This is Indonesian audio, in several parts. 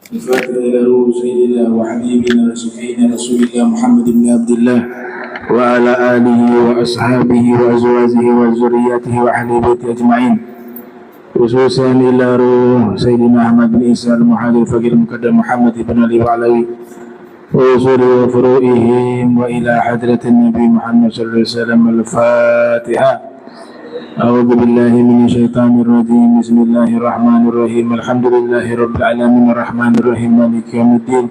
الفاتحة إلى روح سيدنا وحبيبنا وشفيعنا رسول الله محمد بن عبد الله وعلى آله وأصحابه وأزواجه وذرياته وأهل بيته أجمعين، خصوصا إلى روح سيدنا أحمد بن عيسى المحاضر الفقيه المقدم محمد بن علي وعلوي وأصول وفروئهم وإلى حضرة النبي محمد صلى الله عليه وسلم. الفاتحة. أعوذ بالله من الشيطان الرجيم. بسم الله الرحمن الرحيم. الحمد لله رب العالمين الرحمن الرحيم مالك يوم الدين.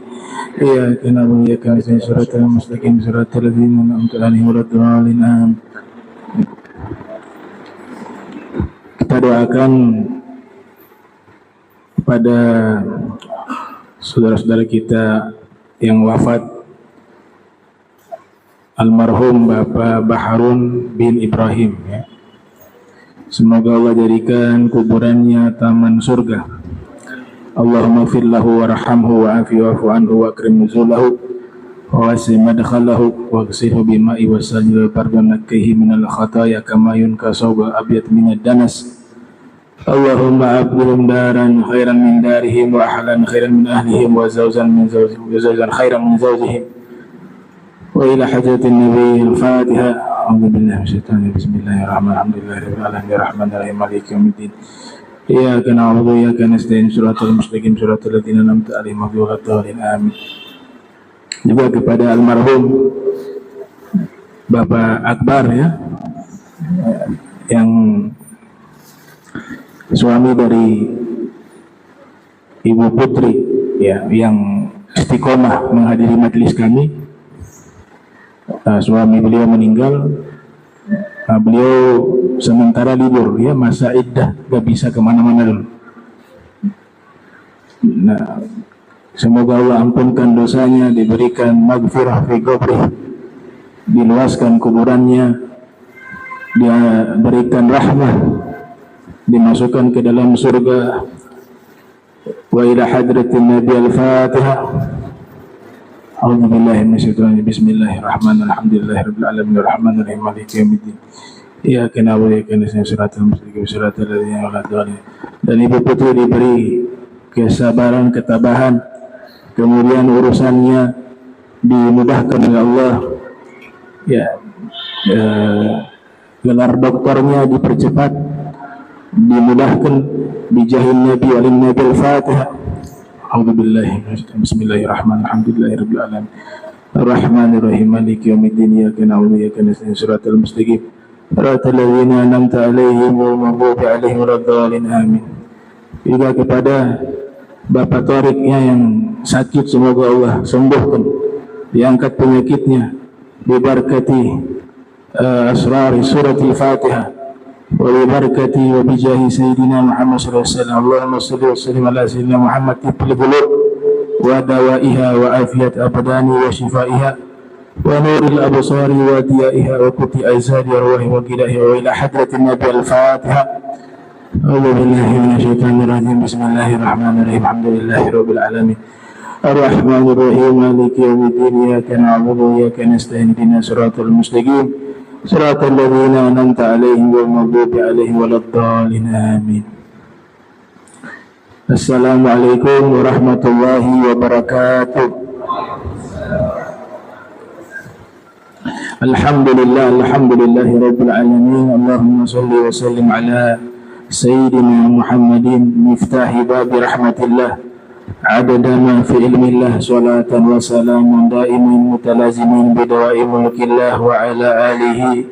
إياك نعبد وإياك نستعين صراط المستقيم صراط الذين أنعمت عليهم غير الضالين آمين. Kita doakan kepada saudara-saudara kita yang wafat, almarhum Bapak Baharun bin Ibrahim, ya. Semoga Allah jadikan kuburannya taman surga. Allahumma fir lahu warhamhu wa'afi wa'fu anhu wa akrim nuzulahu wa wasi' madkhalahu wa ghsilhu bima'i wasalji wa barbanakkihi minal khataya kama yunka sawba abyad minad danas. Allahumma abdilhum daran khairan min darihim wa ahlan khairan min ahlihim wa zawzan min zawjihim wa zawzan khairan min zawjihim wa ila hajatin nabiyil Fatiha. A'udzu billahi minasyaitonir rajim. Bismillahirrahmanirrahim. Alhamdulillahirabbil maliki yaumiddin. Iyyaka na'budu wa iyyaka nasta'in. Shiratal mustaqim shiratal ladzina an'amta 'alaihim ghairil maghdubi 'alaihim. Amin. Juga kepada almarhum Bapak Akbar, ya, yang suami dari Ibu Putri, ya, yang istiqomah menghadiri majelis kami. Suami beliau meninggal, beliau sementara libur, ya, masa iddah, gak bisa kemana-mana dulu. Nah, semoga Allah ampunkan dosanya, diberikan maghfirah fi qabrih, diluaskan kuburannya, dia berikan rahmah, dimasukkan ke dalam surga. Wa ila hadratin Nabi al-Fatihah. A'udzu billahi minasyaitonir rajim. Bismillahirrahmanirrahim. Alhamdulillahirabbil alamin arrahmanir rahim maliki yaumiddin. Iyyaka na'budu wa iyyaka nasta'in shiratal mustaqim shiratal ladzina an'amta 'alaihim. Dan Ibu Putri diberi kesabaran, ketabahan, kemudian urusannya dimudahkan oleh Allah, ya, gelar doktornya dipercepat, dimudahkan, bijahin Nabi walin Nabil Fatihah. A'udzubillahi minasyaitonir rajim. Bismillahirrahmanirrahim. Alhamdulillahirabbil alamin arrahmanir rahim maliki yaumiddin. Iyyaka na'budu wa iyyaka nasta'in shiratal mustaqim shiratal ladzina an'amta 'alaihim ghairil maghdubi 'alaihim waladdallin amin. Juga kepada Bapak Thoriqnya yang sakit, semoga Allah sembuhkan, diangkat penyakitnya bibarakati asrar suratul Fatihah wa bibarakati wa bijahi sayyidina Muhammad sallallahu alaihi wasallam. Allahumma shalli wa sallim ala sayyidina Muhammad tibbil qulub wa dawaiha wa afiyat abdani wa shifaiha wa nuril absari wa diyaiha wa quti aizari arwahi wa qidahi wa ila hadratin Nabi al-Fatihah. A'udzu billahi minasyaitonir rajim. Bismillahirrahmanirrahim. Alhamdulillahirabbil alamin arrahmanir rahim maliki yaumiddin. Iyyaka na'budu wa iyyaka nasta'in. Ihdinas siratal mustaqim shiratal ladzina an'amta 'alaihim ghairil maghdubi 'alaihim waladdallin amin. Assalamualaikum warahmatullahi wabarakatuh. Alhamdulillahirabbil alamin. Allahumma shalli wa sallim ala sayyidina Muhammadin miftahi babi rahmatillah adada ma fi ilmillah salatan wa salamun daimin mutalazimin bidawai mulkillah wa ala alihi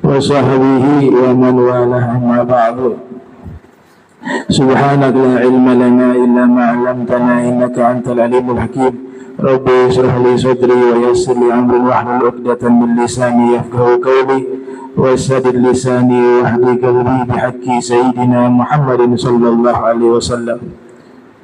wa sahbihi wa man walah amma ba'du. Subhanaka la ilma lana illa ma 'allamtana innaka antal alimul hakim. Rabbi ishrah li sadri wa yassir li amri wahlul 'uqdatam min lisani yafqahu qawli wa saddid lisani wa hdi qalbi bihaqqi sayyidina Muhammadin sallallahu alaihi wasallam.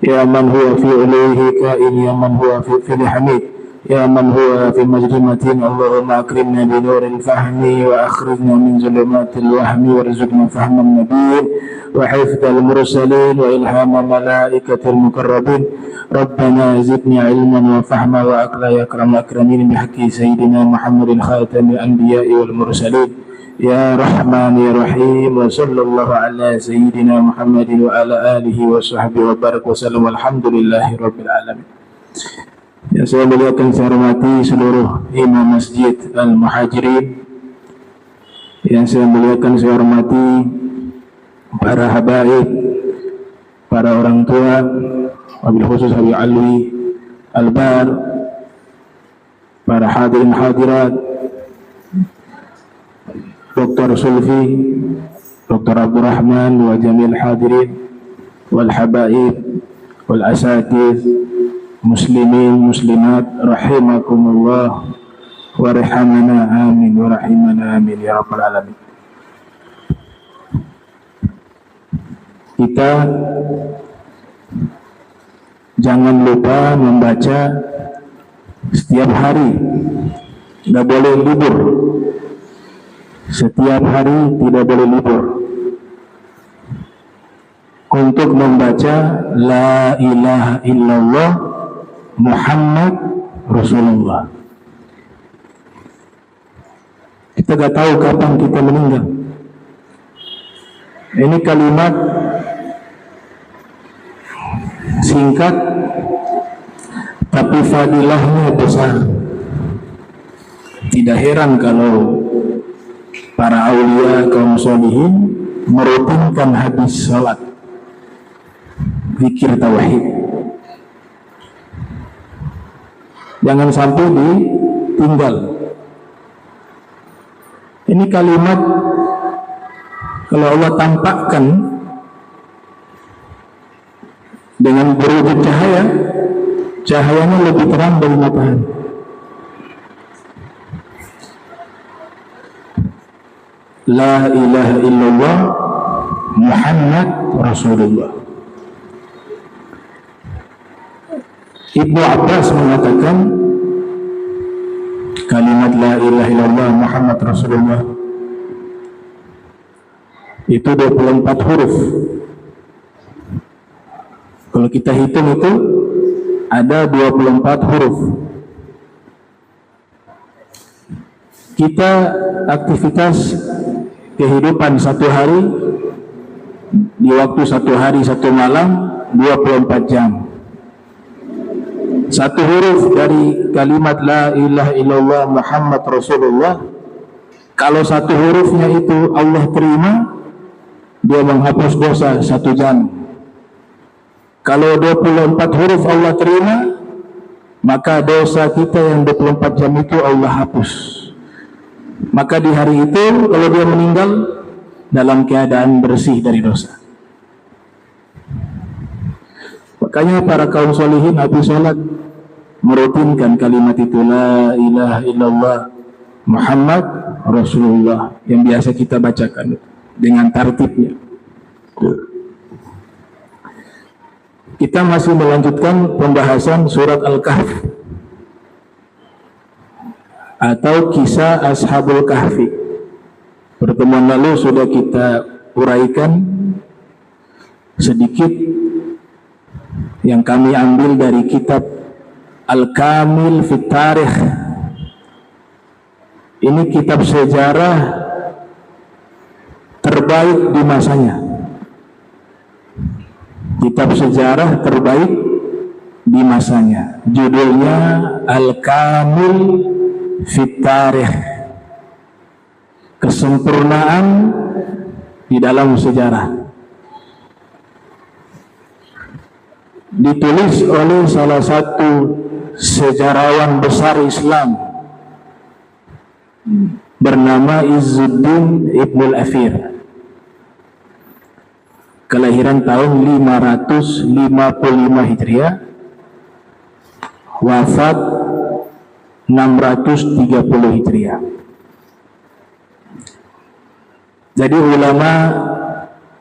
Ya man huwa fi uluhi kain, ya man huwa fi hamid, ya man huwa fi majrimatin. Allahumma akrimna bi nuril fahmi wa akhrijna min zulumatil wahmi warzuqna fahman nabiyyin wa hifdzal mursalin wa ilhama malaikatil muqarrabin. Rabbana zidni ilman wa fahma wa aqla ya akram akramin bihaqqi sayyidina Muhammadin khatamil anbiya'i wal mursalin. ya Rahman ya Rahim, wa sallallahu ala sayyidina Muhammadin wa ala alihi wa sahbihi wa barak wa sallam, walhamdulillahi rabbil alamin. Yang saya muliakan, saya hormati seluruh imam masjid Al-Muhajirin, yang saya muliakan, saya hormati para habaib, para orang tua, wabil khusus Habib Alwi Albar, para hadirin hadirat, Dr. Sulfi, Dr. Abdurrahman, wa jamil hadirin wal habaib wal asatidz, muslimin muslimat rahimakumullah wa rahamana amin wa rahimana amin ya rabbal alamin. Kita jangan lupa membaca setiap hari, tidak boleh libur. Setiap hari tidak boleh libur untuk membaca La ilaha illallah Muhammad Rasulullah. Kita gak tahu kapan kita meninggal. Ini kalimat singkat tapi fadilahnya besar. Tidak heran kalau para aulia kaum sholihin merutinkan habis salat zikir tauhid. Jangan sampai ditinggal. Ini kalimat kalau Allah tampakkan dengan berwujud cahaya, cahayanya lebih terang dari matahari. La ilaha illallah Muhammad Rasulullah. Ibnu Abbas mengatakan kalimat La ilaha illallah Muhammad Rasulullah itu 24 huruf. Kalau kita hitung itu ada 24 huruf. Kita aktivitas kehidupan satu hari di waktu satu hari satu malam 24 jam. Satu huruf dari kalimat La ilaha illallah Muhammad Rasulullah, kalau satu hurufnya itu Allah terima, dia menghapus dosa 1 jam. Kalau 24 huruf Allah terima, maka dosa kita yang 24 jam itu Allah hapus. Maka di hari itu kalau dia meninggal dalam keadaan bersih dari dosa. Makanya para kaum sholihin habis sholat merutinkan kalimat itu La ilaha illallah Muhammad Rasulullah yang biasa kita bacakan dengan tartibnya. Kita masih melanjutkan pembahasan surat Al-Kahf atau kisah Ashabul Kahfi. Pertemuan lalu sudah kita uraikan sedikit yang kami ambil dari kitab Al-Kamil Fit Tarikh. Ini kitab sejarah terbaik di masanya. Kitab sejarah terbaik di masanya. Judulnya Al-Kamil Fit Tarikh. Kesempurnaan di dalam sejarah. Ditulis oleh salah satu sejarawan besar Islam bernama Izzuddin Ibnul Athir. Kelahiran tahun 555 Hijriah, wafat 630 Hijriah. Jadi ulama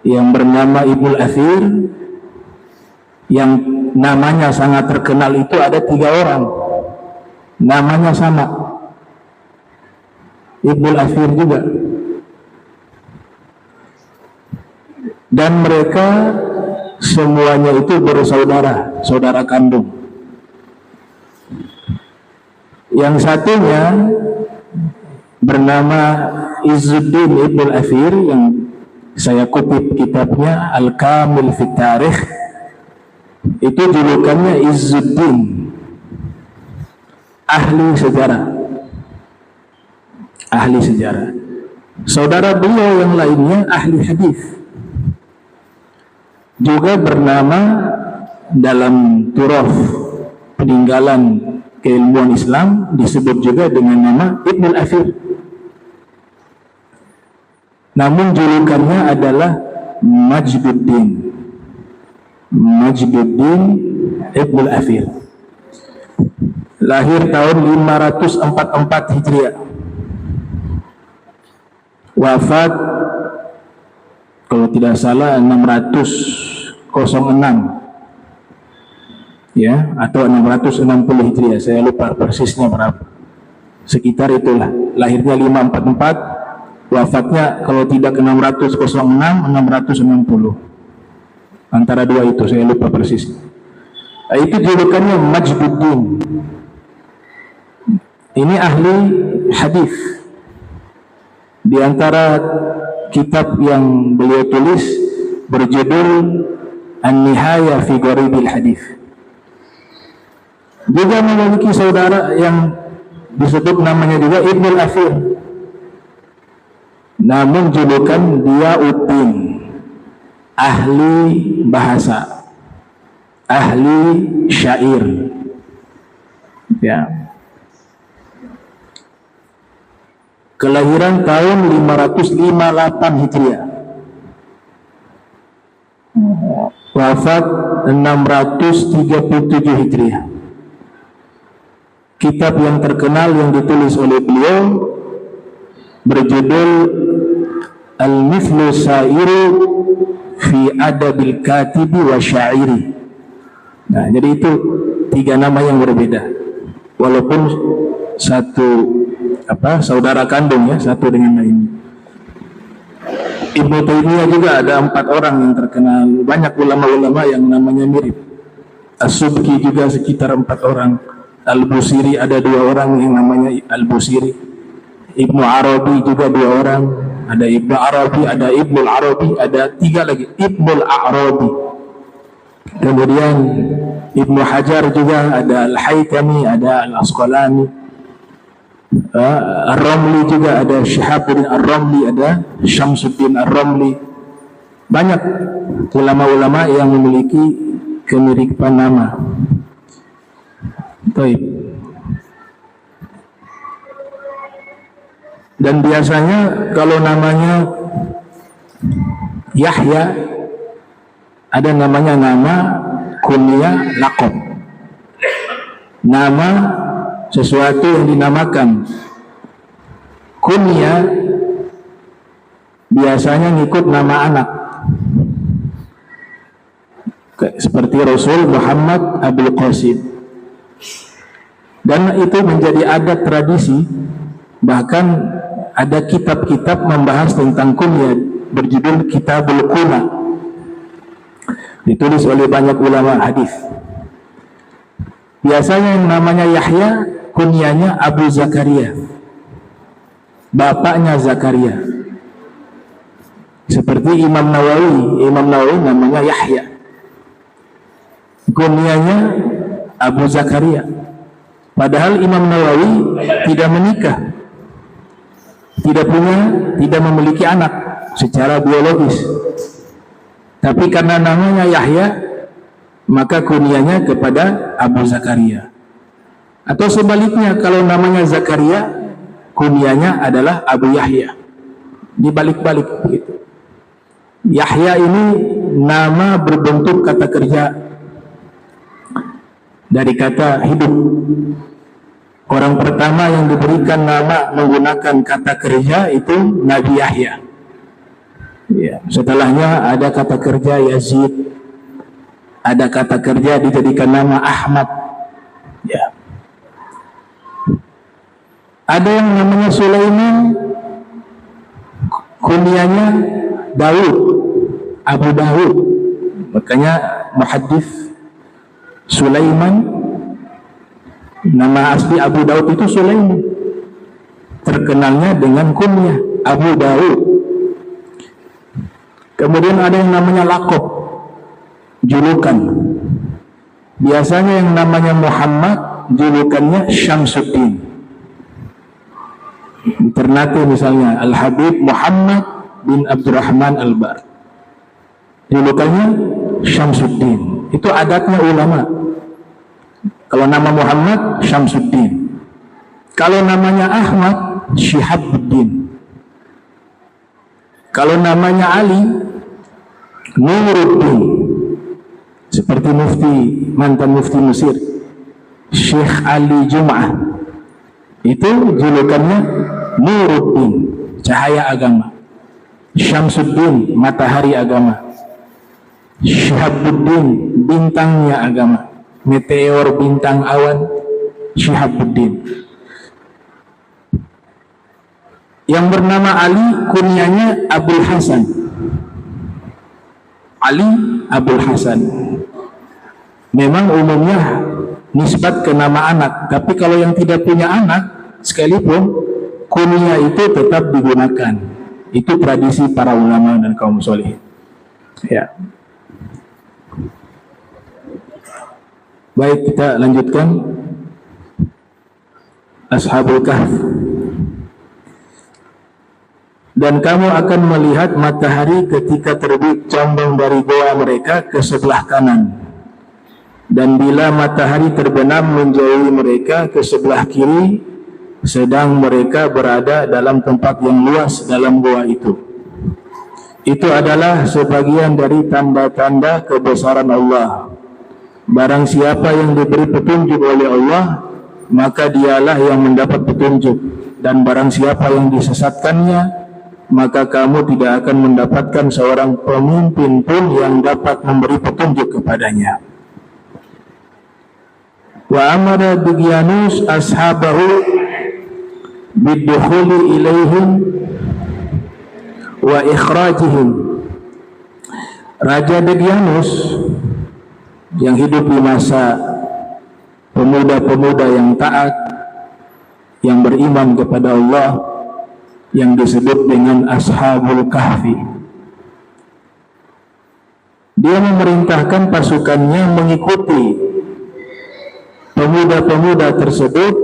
yang bernama Ibnul Athir yang namanya sangat terkenal itu ada 3 orang, namanya sama, Ibnul Athir juga. Dan mereka semuanya itu bersaudara, saudara kandung. Yang satunya bernama Izzuddin Ibnul Athir, yang saya kutip kitabnya Al-Kamil fi Tarikh. Itu julukannya Izzuddin, ahli sejarah. Ahli sejarah. Saudara beliau yang lainnya ahli hadis, juga bernama dalam turaf peninggalan keilmuan Islam disebut juga dengan nama Ibnul Athir. Namun julukannya adalah Majduddin Ibnul Athir. Lahir tahun 544 Hijriah. Wafat kalau tidak salah 606 ya, atau 660 Hijriah, saya lupa persisnya berapa, sekitar itulah. Lahirnya 544, wafatnya kalau tidak 606, 660, antara dua itu, saya lupa persisnya. Itu julukannya Majduddin. Ini ahli hadis. Di antara kitab yang beliau tulis berjudul An-Nihaya fi Gharibil Hadis. Juga memiliki saudara yang disebut namanya juga Ibnul Athir. Namun julukan dia Utin, ahli bahasa, ahli syair. Ya. Kelahiran tahun 558 Hijriah. Wafat 637 Hijriah. Kitab yang terkenal yang ditulis oleh beliau berjudul Al-Mithlu Sa'iru fi Adabil Katibi wa Syairi. Nah, jadi itu tiga nama yang berbeda, walaupun satu saudara kandung ya, satu dengan lain. Ibnu Taimiyah juga ada 4 orang yang terkenal, banyak ulama-ulama yang namanya mirip. As-Subki juga sekitar 4 orang. Al-Busiri ada 2 orang yang namanya Al-Busiri. Ibnu Arabi juga 2 orang. Ada Ibnu Arabi, ada Ibnul Arabi, ada 3 lagi, Ibnul Arabi. Kemudian Ibnu Hajar juga ada Al-Haytami, ada Al-Asqalani. Ar-Ramli juga ada Syihabuddin Ar-Ramli, ada Syamsuddin Ar-Ramli. Banyak ulama-ulama yang memiliki kemiripan nama. Baik. Dan biasanya kalau namanya Yahya, ada namanya nama kunyah, laqab. Nama sesuatu yang dinamakan kunyah biasanya ngikut nama anak, seperti Rasul Muhammad Abul Qasim. Dan itu menjadi adat tradisi. Bahkan ada kitab-kitab membahas tentang kunyah berjudul Kitabul Kunyah, ditulis oleh banyak ulama hadis. Biasanya yang namanya Yahya kunyahnya Abu Zakaria, bapaknya Zakaria. Seperti Imam Nawawi namanya Yahya, kunyahnya Abu Zakaria. Padahal Imam Nawawi tidak menikah, tidak memiliki anak secara biologis. Tapi karena namanya Yahya, maka kunyahnya kepada Abu Zakaria. Atau sebaliknya, kalau namanya Zakaria, kunyahnya adalah Abu Yahya. Dibalik-balik begitu. Yahya ini nama berbentuk kata kerja dari kata hidup. Orang pertama yang diberikan nama menggunakan kata kerja itu Nabi Yahya. Ya, setelahnya ada kata kerja Yazid, ada kata kerja dijadikan nama Ahmad. Ya. Ada yang namanya Sulaiman, kunyahnya Daud, Abu Daud. Makanya muhaddits Sulaiman, nama asli Abu Daud itu Sulaiman. terkenalnya dengan kunyah Abu Daud. Kemudian ada yang namanya laqab, julukan. Biasanya yang namanya Muhammad, julukannya Syamsuddin. Ternate misalnya Al-Habib Muhammad bin Abdurrahman Al-Bar, julukannya Syamsuddin. Itu adatnya ulama. Kalau nama Muhammad, Syamsuddin. Kalau namanya Ahmad, Syihabuddin. Kalau namanya Ali, Nuruddin. Seperti mantan mufti Mesir, Syekh Ali Jum'ah. Itu julukannya Nuruddin, cahaya agama. Syamsuddin, matahari agama. Syihabuddin, bintangnya agama. Meteor, bintang awan, Syihabuddin. Yang bernama Ali, kunyanya Abul Hasan. Ali Abul Hasan. Memang umumnya nisbat ke nama anak, tapi kalau yang tidak punya anak sekalipun, kunyah itu tetap digunakan. Itu tradisi para ulama dan kaum sholihin. Ya. Baik, kita lanjutkan. Ashabul Kahf. Dan kamu akan melihat matahari ketika terbit condong dari goa mereka ke sebelah kanan. Dan bila matahari terbenam menjauhi mereka ke sebelah kiri, sedang mereka berada dalam tempat yang luas dalam goa itu. Itu adalah sebagian dari tanda-tanda kebesaran Allah. Barang siapa yang diberi petunjuk oleh Allah, maka dialah yang mendapat petunjuk. Dan barang siapa yang disesatkannya, maka kamu tidak akan mendapatkan seorang pemimpin pun yang dapat memberi petunjuk kepadanya. Wa amara Dugyanus ashabahu bidukhuli ilaihim wa ikhrajihim. Raja Dugyanus yang hidup di masa pemuda-pemuda yang taat, yang beriman kepada Allah, yang disebut dengan Ashabul Kahfi. Dia memerintahkan pasukannya mengikuti pemuda-pemuda tersebut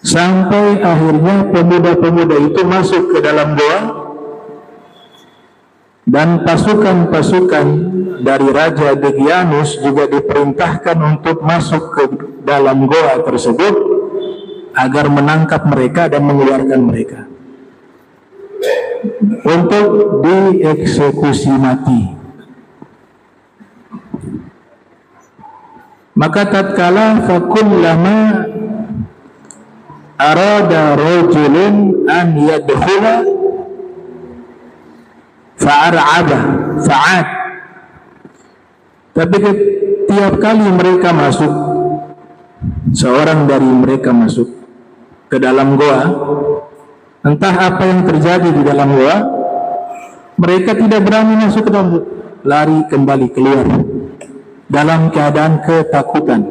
sampai akhirnya pemuda-pemuda itu masuk ke dalam goa, dan pasukan-pasukan dari Raja Dugyanus juga diperintahkan untuk masuk ke dalam goa tersebut agar menangkap mereka dan mengeluarkan mereka untuk dieksekusi mati. Maka tatkala fakullama arada rajulun an yadkhula fa'ar'aba fa'ad, tapi tiap kali mereka masuk, seorang dari mereka masuk ke dalam goa, entah apa yang terjadi di dalam goa, mereka tidak berani masuk ke dalam, lari kembali keluar dalam keadaan ketakutan.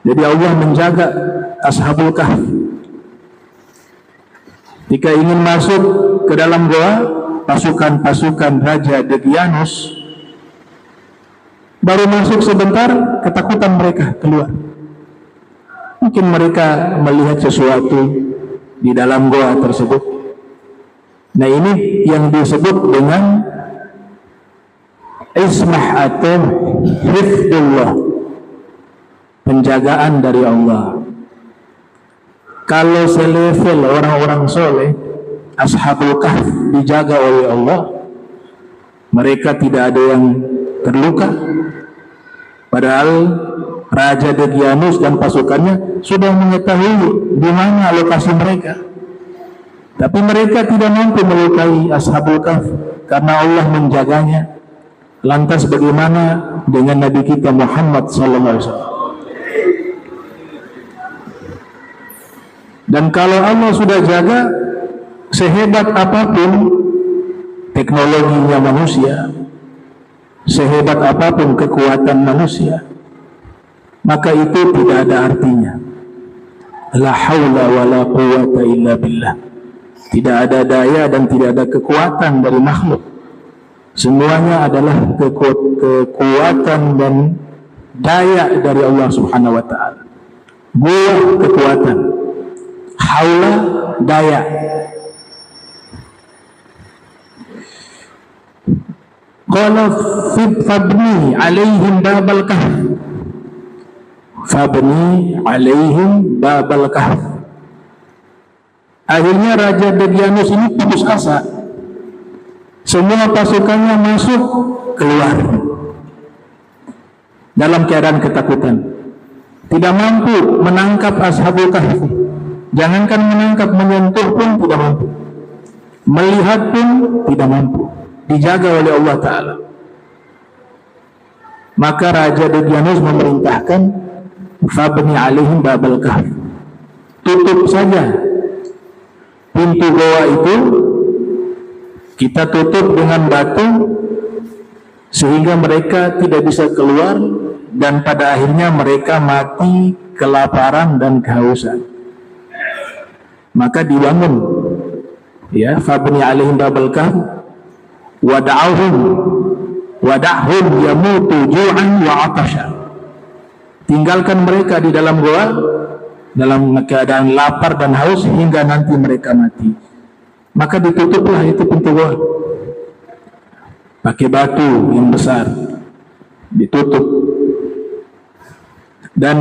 Jadi Allah menjaga Ashabul Kahf. Jika ingin masuk ke dalam goa, pasukan-pasukan Raja Dugyanus baru masuk sebentar, ketakutan mereka keluar. Mungkin mereka melihat sesuatu di dalam goa tersebut. Nah, ini yang disebut dengan ismah atau hifdullah, penjagaan dari Allah. Kalau selevel orang-orang soleh, Ashabul Kahf dijaga oleh Allah, mereka tidak ada yang terluka. Padahal Raja Dugyanus dan pasukannya sudah mengetahui di mana lokasi mereka, tapi mereka tidak mampu melukai Ashabul Kahf karena Allah menjaganya. Lantas bagaimana dengan Nabi kita Muhammad SAW? Dan kalau Allah sudah jaga, sehebat apapun teknologinya manusia, sehebat apapun kekuatan manusia, maka itu tidak ada artinya La haula wa la quwwata illa billah. Tidak ada daya dan tidak ada kekuatan dari makhluk. Semuanya adalah kekuatan dan daya dari Allah Subhanahu wa ta'ala. Quwwah kekuatan, haula daya. Qala fabni alaihim babal kahf. Fabni alaihim babal kahf. Akhirnya Raja Degyanus ini putus asa. Semua pasukannya masuk, keluar dalam keadaan ketakutan. Tidak mampu menangkap Ashabul Kahfi. Jangankan menangkap, menyentuh pun tidak mampu. Melihat pun tidak mampu. Dijaga oleh Allah Ta'ala. Maka Raja Degyanus memerintahkan fabni alaihim babal kahf. Tutup saja pintu goa itu, kita tutup dengan batu sehingga mereka tidak bisa keluar, dan pada akhirnya mereka mati kelaparan dan kehausan. Maka dibangun ya fabni alaihim babal kahf wada'hum yamutu ju'an wa 'atasha. Tinggalkan mereka di dalam goa dalam keadaan lapar dan haus hingga nanti mereka mati. Maka ditutuplah itu pintu goa pakai batu yang besar, ditutup. Dan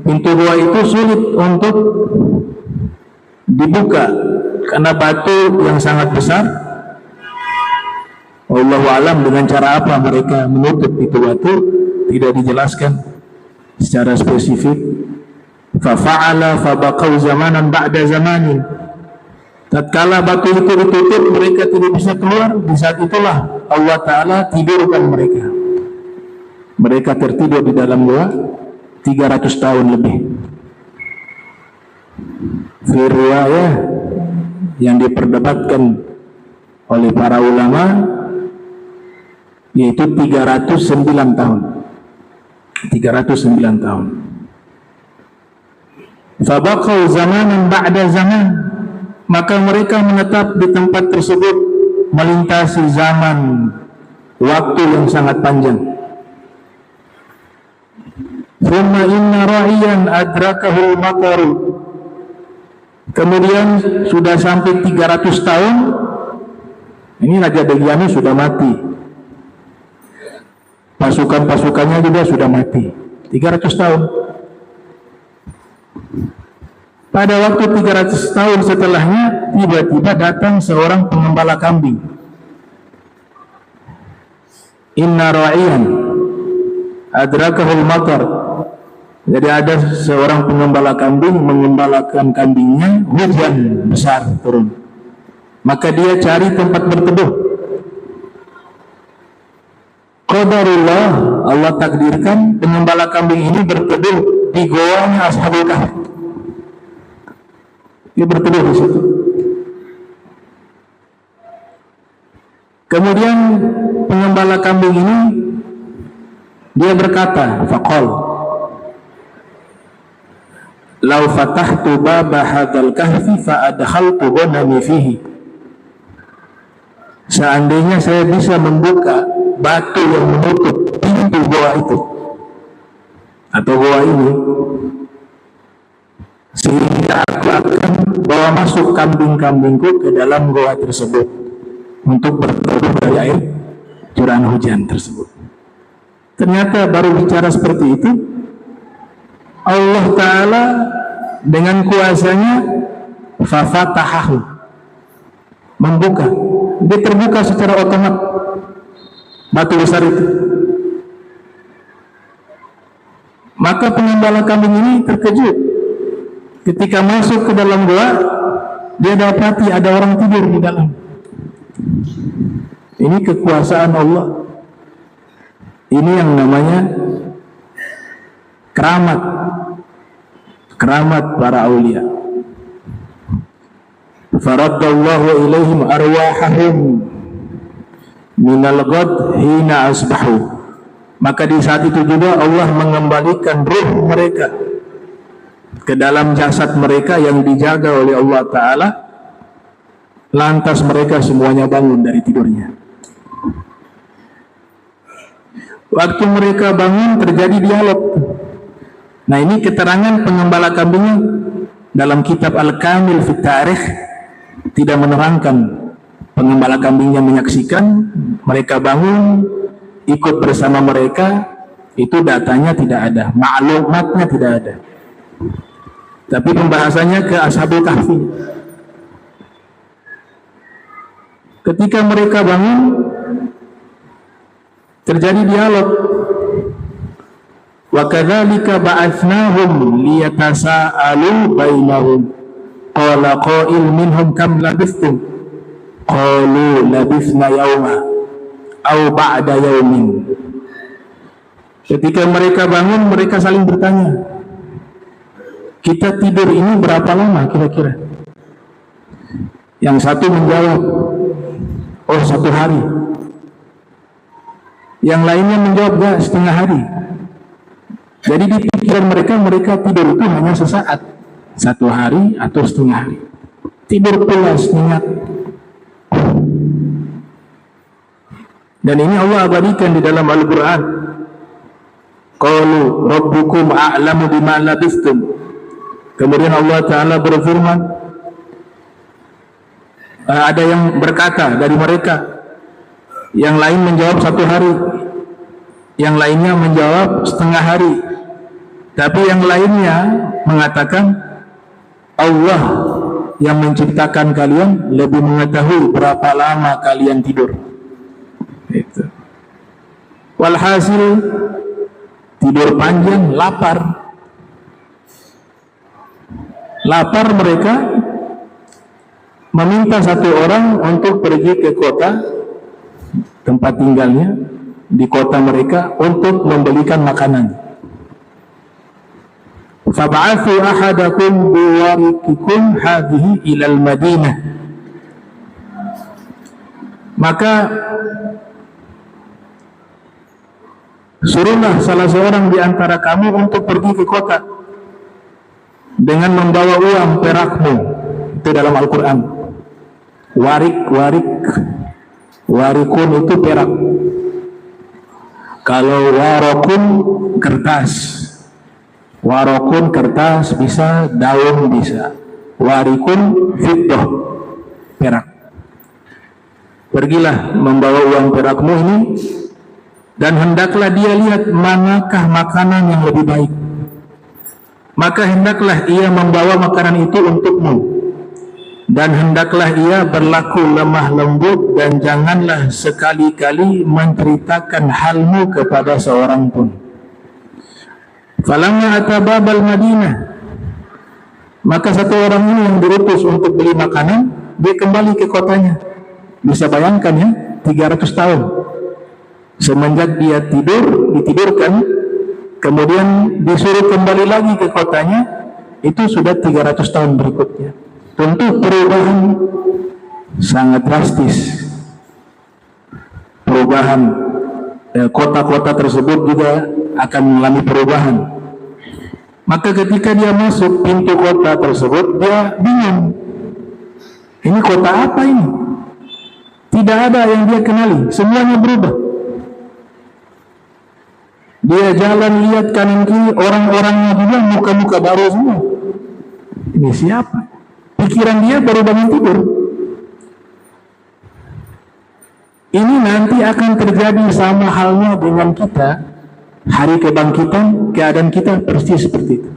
pintu goa itu sulit untuk dibuka karena batu yang sangat besar. Wallahu alam dengan cara apa mereka menutup itu batu tidak dijelaskan secara spesifik. Fafa'ala fabaqau zamanan ba'da zamanin. Tatkala batu itu ditutup, mereka tidak bisa keluar. Di saat itulah Allah Ta'ala tidurkan mereka. Mereka tertidur di dalam goa 300 tahun lebih. Fi riwayah yang diperdebatkan oleh para ulama yaitu 309 tahun. 309 tahun. Fabaqau zamanan ba'da zaman. Maka mereka menetap di tempat tersebut melintasi zaman, waktu yang sangat panjang. Thumma inna ra'iyan adrakahul mataru. Kemudian sudah sampai 300 tahun, ini Raja Degyanus sudah mati, pasukan-pasukannya juga sudah mati. 300 tahun. Pada waktu 300 tahun setelahnya, tiba-tiba datang seorang pengembala kambing. Inna ra'iyan adrakahul matar. Jadi ada seorang pengembala kambing mengembalakan kambingnya, hujan besar turun. Maka dia cari tempat berteduh. Qadarullah, Allah takdirkan pengembala kambing ini berteduh di goanya Ashabul Kahfi. Dia berteduh di situ. Kemudian pengembala kambing ini dia berkata, faqal, "Lau fatahtu baba hadzal kahfi fa adkhaltu ghanami fihi." Seandainya saya bisa membuka batu yang menutup pintu goa itu atau goa ini, sehingga aku akan bawa masuk kambing-kambingku ke dalam goa tersebut untuk berteduh dari air curahan hujan tersebut. Ternyata baru bicara seperti itu, Allah Ta'ala dengan kuasanya fafatahahu, membuka. Dia terbuka secara otomatis batu besar itu. Maka pengembala kambing ini terkejut. Ketika masuk ke dalam goa, dia dapati ada orang tidur di dalam. Ini kekuasaan Allah. Ini yang namanya keramat. Keramat para aulia. Faraddallahu ilaihim arwahahum minal ghad hina asbahu. Maka di saat itu juga Allah mengembalikan ruh mereka ke dalam jasad mereka yang dijaga oleh Allah Ta'ala. Lantas mereka semuanya bangun dari tidurnya. Waktu mereka bangun terjadi dialog. Nah, ini keterangan pengembala kambingnya dalam kitab Al-Kamil fi Tarikh tidak menerangkan. Pengembala kambingnya menyaksikan mereka bangun, ikut bersama mereka, itu datanya tidak ada, maklumatnya tidak ada. Tapi pembahasannya ke Ashabul Kahfi. Ketika mereka bangun, terjadi dialog. Wa kadzalika ba'atsnahum liyatasaalu bainahum. Qala qail minhum kam labithtum? Qalu labithna yauma aw ba'da yaumin. Ketika mereka bangun, mereka saling bertanya, kita tidur ini berapa lama kira-kira? Yang satu menjawab, oh 1 hari. Yang lainnya menjawab, enggak, setengah hari. Jadi di pikiran mereka tidur itu hanya sesaat, 1 hari atau setengah hari. Tidur pulas, nyenyak. Dan ini Allah abadikan di dalam Al-Quran. Qalu rabbukum a'lamu bima labithtum. Kemudian Allah Ta'ala berfirman, ada yang berkata dari mereka, yang lain menjawab 1 hari, yang lainnya menjawab setengah hari, tapi yang lainnya mengatakan Allah yang menciptakan kalian lebih mengetahui berapa lama kalian tidur. Itu. Walhasil tidur panjang, lapar mereka meminta satu orang untuk pergi ke kota tempat tinggalnya di kota mereka untuk membelikan makanan. Fab'athu ahadakum biwarikikum hadhihi ilal Madinah. Maka suruhlah salah seorang di antara kamu untuk pergi ke kota dengan membawa uang perakmu. Itu dalam Al-Quran. Warikun itu perak. Kalau warokun kertas. Warokun kertas bisa, daun bisa. Warikun fiddah, perak. Pergilah membawa uang perakmu ini, dan hendaklah dia lihat manakah makanan yang lebih baik. Maka hendaklah ia membawa makanan itu untukmu, dan hendaklah ia berlaku lemah lembut, dan janganlah sekali-kali menceritakan halmu kepada seorang pun. Falamma atababal Madinah, maka satu orang ini yang diutus untuk beli makanan, dia kembali ke kotanya. Bisa bayangkan ya, 300 tahun semenjak dia ditidurkan, kemudian disuruh kembali lagi ke kotanya, itu sudah 300 tahun berikutnya. Tentu perubahan sangat drastis. Perubahan kota-kota tersebut juga akan mengalami perubahan. Maka ketika dia masuk pintu kota tersebut, dia bingung. Ini kota apa ini? Tidak ada yang dia kenali, semuanya berubah. Dia jalan lihat kanan kiri, orang-orangnya juga muka-muka baru semua. Ini siapa? Pikiran dia baru bangun tidur. Ini nanti akan terjadi sama halnya dengan kita. Hari kebangkitan, keadaan kita persis seperti itu.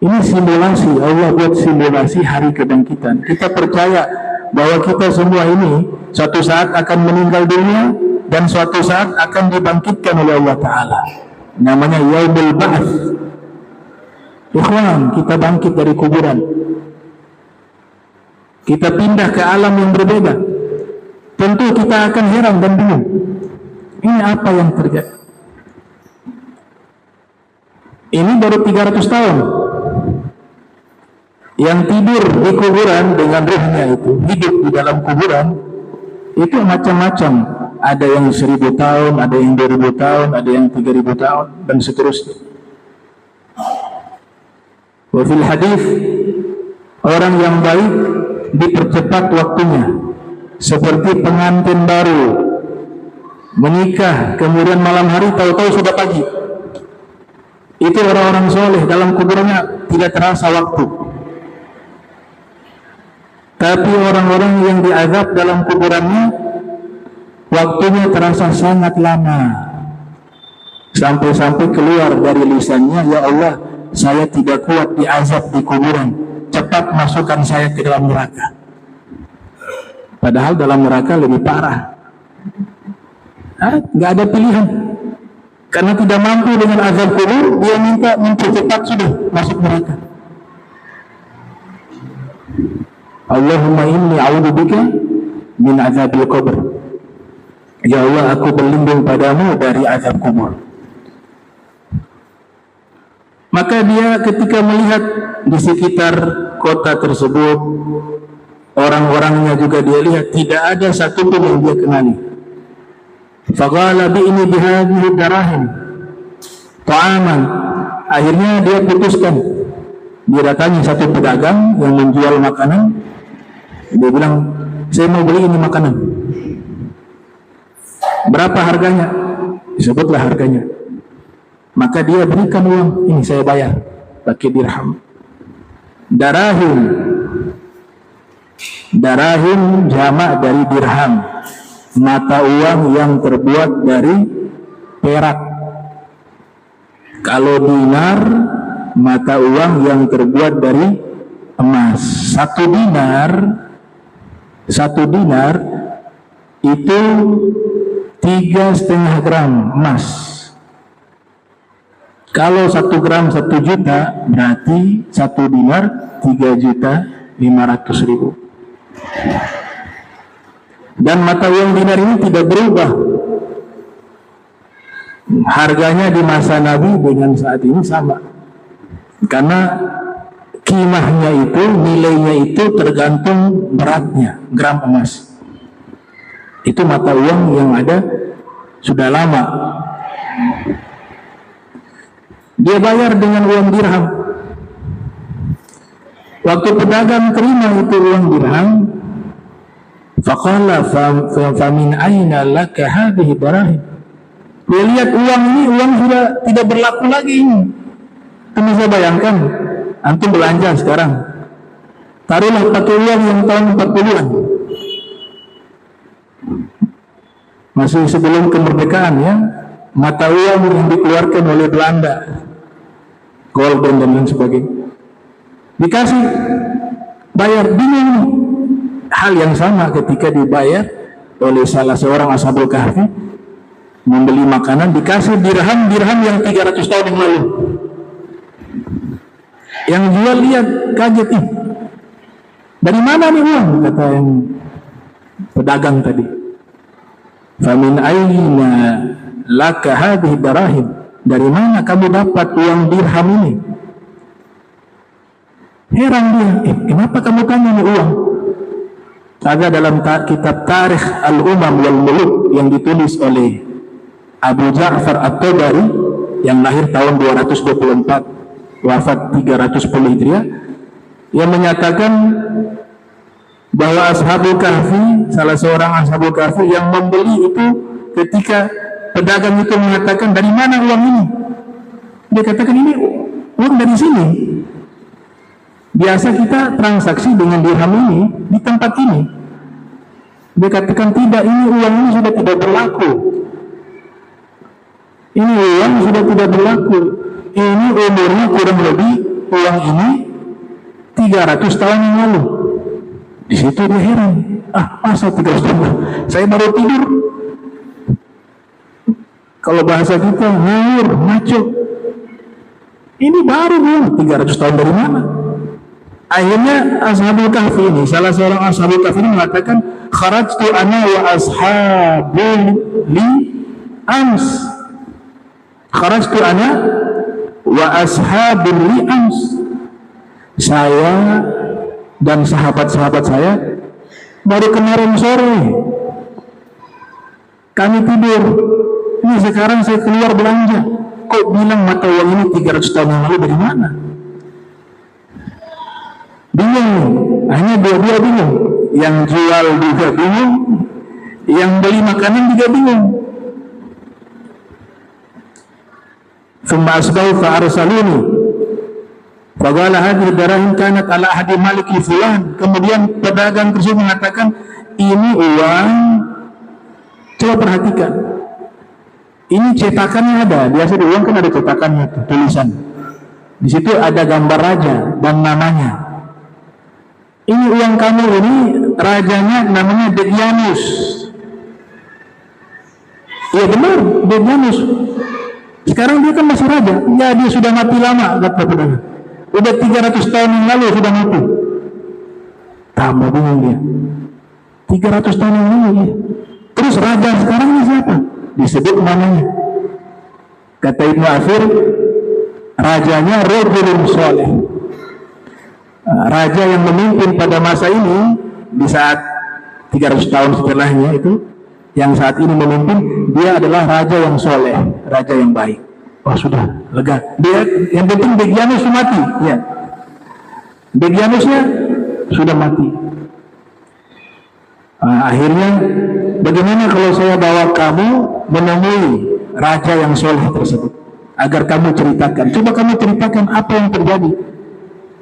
Ini simulasi, Allah buat simulasi hari kebangkitan. Kita percaya bahwa kita semua ini suatu saat akan meninggal dunia, dan suatu saat akan dibangkitkan oleh Allah Ta'ala. Namanya Yaumul Ba'ats. Ikhwan, kita bangkit dari kuburan. Kita pindah ke alam yang berbeda. Tentu kita akan heran dan bingung. Ini apa yang terjadi? Ini baru 300 tahun. Yang tidur di kuburan dengan ruhnya itu, hidup di dalam kuburan, itu macam-macam. Ada yang 1000 tahun, ada yang 2000 tahun, ada yang 3000 tahun, dan seterusnya. Wa fil hadis, orang yang baik dipercepat waktunya, seperti pengantin baru menikah, kemudian malam hari tahu-tahu sudah pagi. Itu orang-orang soleh, dalam kuburannya tidak terasa waktu. Tapi orang-orang yang diazab dalam kuburannya, waktunya terasa sangat lama. Sampai-sampai keluar dari lisannya, ya Allah, saya tidak kuat diazab di kuburan, cepat masukkan saya ke dalam neraka. Padahal dalam neraka lebih parah. Nggak ada pilihan. Karena tidak mampu dengan azab kubur, dia minta mempercepat sudah masuk neraka. Allahumma inni a'udzubika min azabil qabr. Ya Allah, aku berlindung padamu dari azab kubur. Maka dia ketika melihat di sekitar kota tersebut, orang-orangnya juga dia lihat, tidak ada satupun yang dia kenali. Faqala bi'ni bihadhihi darahim ta'aman. Akhirnya dia putuskan, dia datangi satu pedagang yang menjual makanan. Dia bilang, saya mau beli ini makanan, berapa harganya? Disebutlah harganya. Maka dia berikan uang, ini saya bayar pakai dirham. Darahim, darahim jamak dari dirham, mata uang yang terbuat dari perak. Kalau dinar, mata uang yang terbuat dari emas. Satu dinar itu 3,5 gram emas. Kalau 1 gram 1 juta, berarti 1 dinar 3.500.000. Dan mata uang dinar ini tidak berubah. Harganya di masa Nabi dengan saat ini sama. Karena kimahnya itu, nilainya itu tergantung beratnya, gram emas. Itu mata uang yang ada sudah lama. Dia bayar dengan uang dirham. Waktu pedagang terima itu uang dirham, faqala fa min aina laka hadhihi darahim. Dia lihat uang ini, uang sudah tidak berlaku lagi ini. Kamu bisa bayangkan, antum belanja sekarang, taruhlah pakai uang yang tahun 40-an, masih sebelum kemerdekaan ya, mata uang yang dikeluarkan oleh Belanda, golden dan lain sebagainya, dikasih bayar, bingung. Hal yang sama ketika dibayar oleh salah seorang ashabul kahfi, membeli makanan, dikasih dirham yang 300 tahun yang lalu. Yang jual lihat kaget, nih dari mana nih uang, kata yang pedagang tadi. Famin aina laka hadhihi darahim, dari mana kamu dapat uang dirham ini? Heran dia, kenapa kamu tanya nih uang? Ada dalam kitab Tarikh Al-Umam wal Muluk yang ditulis oleh Abu Ja'far At-Tabari yang lahir tahun 224, wafat 310 Hijriah, yang menyatakan bahwa Ashabul Kahfi, salah seorang Ashabul Kahfi yang membeli itu, ketika pedagang itu mengatakan, dari mana uang ini? Dia katakan, ini uang dari sini. Biasa kita transaksi dengan dirham ini di tempat ini. Dia katakan, tidak, ini uang ini sudah tidak berlaku. Ini uang sudah tidak berlaku. Ini umurnya kurang lebih, uang ini 300 tahun yang lalu. Di situ dia heran. Masa 300 tahun? Saya baru tidur. Kalau bahasa kita, ngawur, ngaco. Ini baru uang 300 tahun dari mana? Akhirnya Ashabul Kahfi ini, salah seorang Ashabul Kahfi ini mengatakan, kharajtu ana wa ashabul li ams. Kharajtu ana wa ashabul li ams. Saya dan sahabat-sahabat saya baru kemarin sore kami tidur. Ini sekarang saya keluar belanja. Kok bilang mata uang ini 300 tahun yang lalu, dari mana? Bingung, hanya dua-dua bingung. Yang jual juga bingung, yang beli makanan juga bingung. Thumma asbahu fa arsaluni faqala hadhihi darahim kanat ala ahdi maliki fulan. Kemudian pedagang tersebut mengatakan, ini uang, coba perhatikan, ini cetakannya ada. Biasa di uang kan ada cetakannya, tulisan. Di situ ada gambar raja dan namanya. Ini uang kamu ini, rajanya namanya Degyanus. Iya benar, Degyanus. Sekarang dia kan masih raja. Ya, dia sudah mati lama, kata pedagang. Udah 300 tahun yang lalu sudah mati. Tambah bingung dia. 300 tahun yang lalu ya. Terus raja sekarang ini siapa? Disebut namanya. Kata Ibnu Athir, rajanya rajulun soleh. Raja yang memimpin pada masa ini, di saat 300 tahun setelahnya itu, yang saat ini memimpin, dia adalah raja yang soleh, raja yang baik. Oh sudah, lega. Dia, yang penting Degyanus mati. Ya. Degyanusnya sudah mati. Akhirnya, bagaimana kalau saya bawa kamu menemui raja yang soleh tersebut, agar kamu ceritakan. Coba kamu ceritakan apa yang terjadi.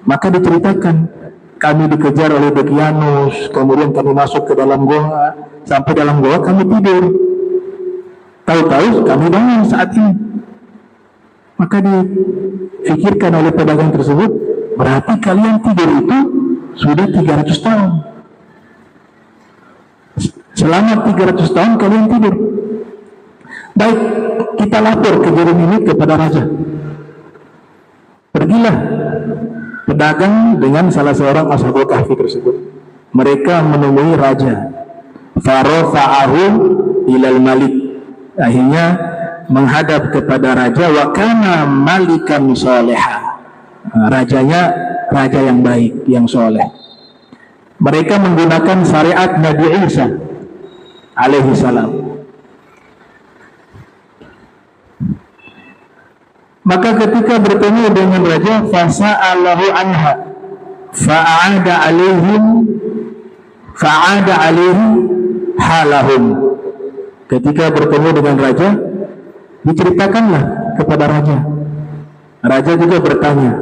Maka diceritakan, kami dikejar oleh Degyanus, kemudian kami masuk ke dalam goa. Sampai dalam goa kami tidur. Tahu-tahu kami bangun saat ini. Maka dipikirkan oleh pedagang tersebut, berarti kalian tidur itu sudah 300 tahun. Selama 300 tahun kalian tidur. Baik, kita lapor kejadian ini kepada raja. Pergilah pedagang dengan salah seorang ashabul kahfi tersebut. Mereka menemui raja. Farafa'ahu ilal malik. Akhirnya menghadap kepada raja, wa kana malikan soleha. Rajanya raja yang baik, yang soleh. Mereka menggunakan syariat Nabi Isa alaihi salam. Maka ketika bertemu dengan raja, fasa'alahu anha fa'ada alaihim halahum. Ketika bertemu dengan raja, diceritakanlah kepada raja. Raja juga bertanya,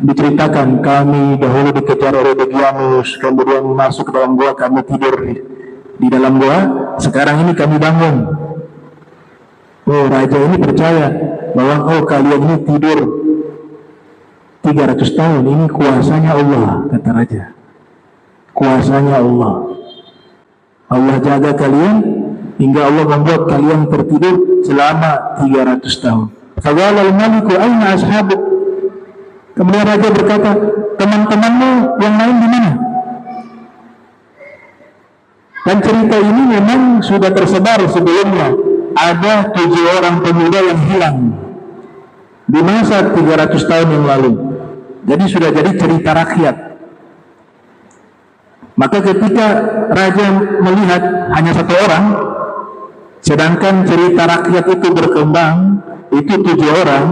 diceritakan, kami dahulu dikejar oleh Degyanus, kemudian masuk ke dalam gua, kami tidur di dalam gua, sekarang ini kami bangun. Oh, raja ini percaya bahwa kalian ini tidur 300 tahun, ini kuasanya Allah, kata raja. Kuasanya Allah. Allah jaga kalian hingga Allah membuat kalian tertidur selama 300 tahun. Faqala al-maliku aina ashabuk? Kemudian raja berkata, teman-temanmu yang lain di mana? Dan cerita ini memang sudah tersebar sebelumnya. Ada 7 orang pemuda yang hilang di masa 300 tahun yang lalu. Jadi sudah jadi cerita rakyat. Maka ketika raja melihat hanya 1 orang, sedangkan cerita rakyat itu berkembang, itu 7 orang,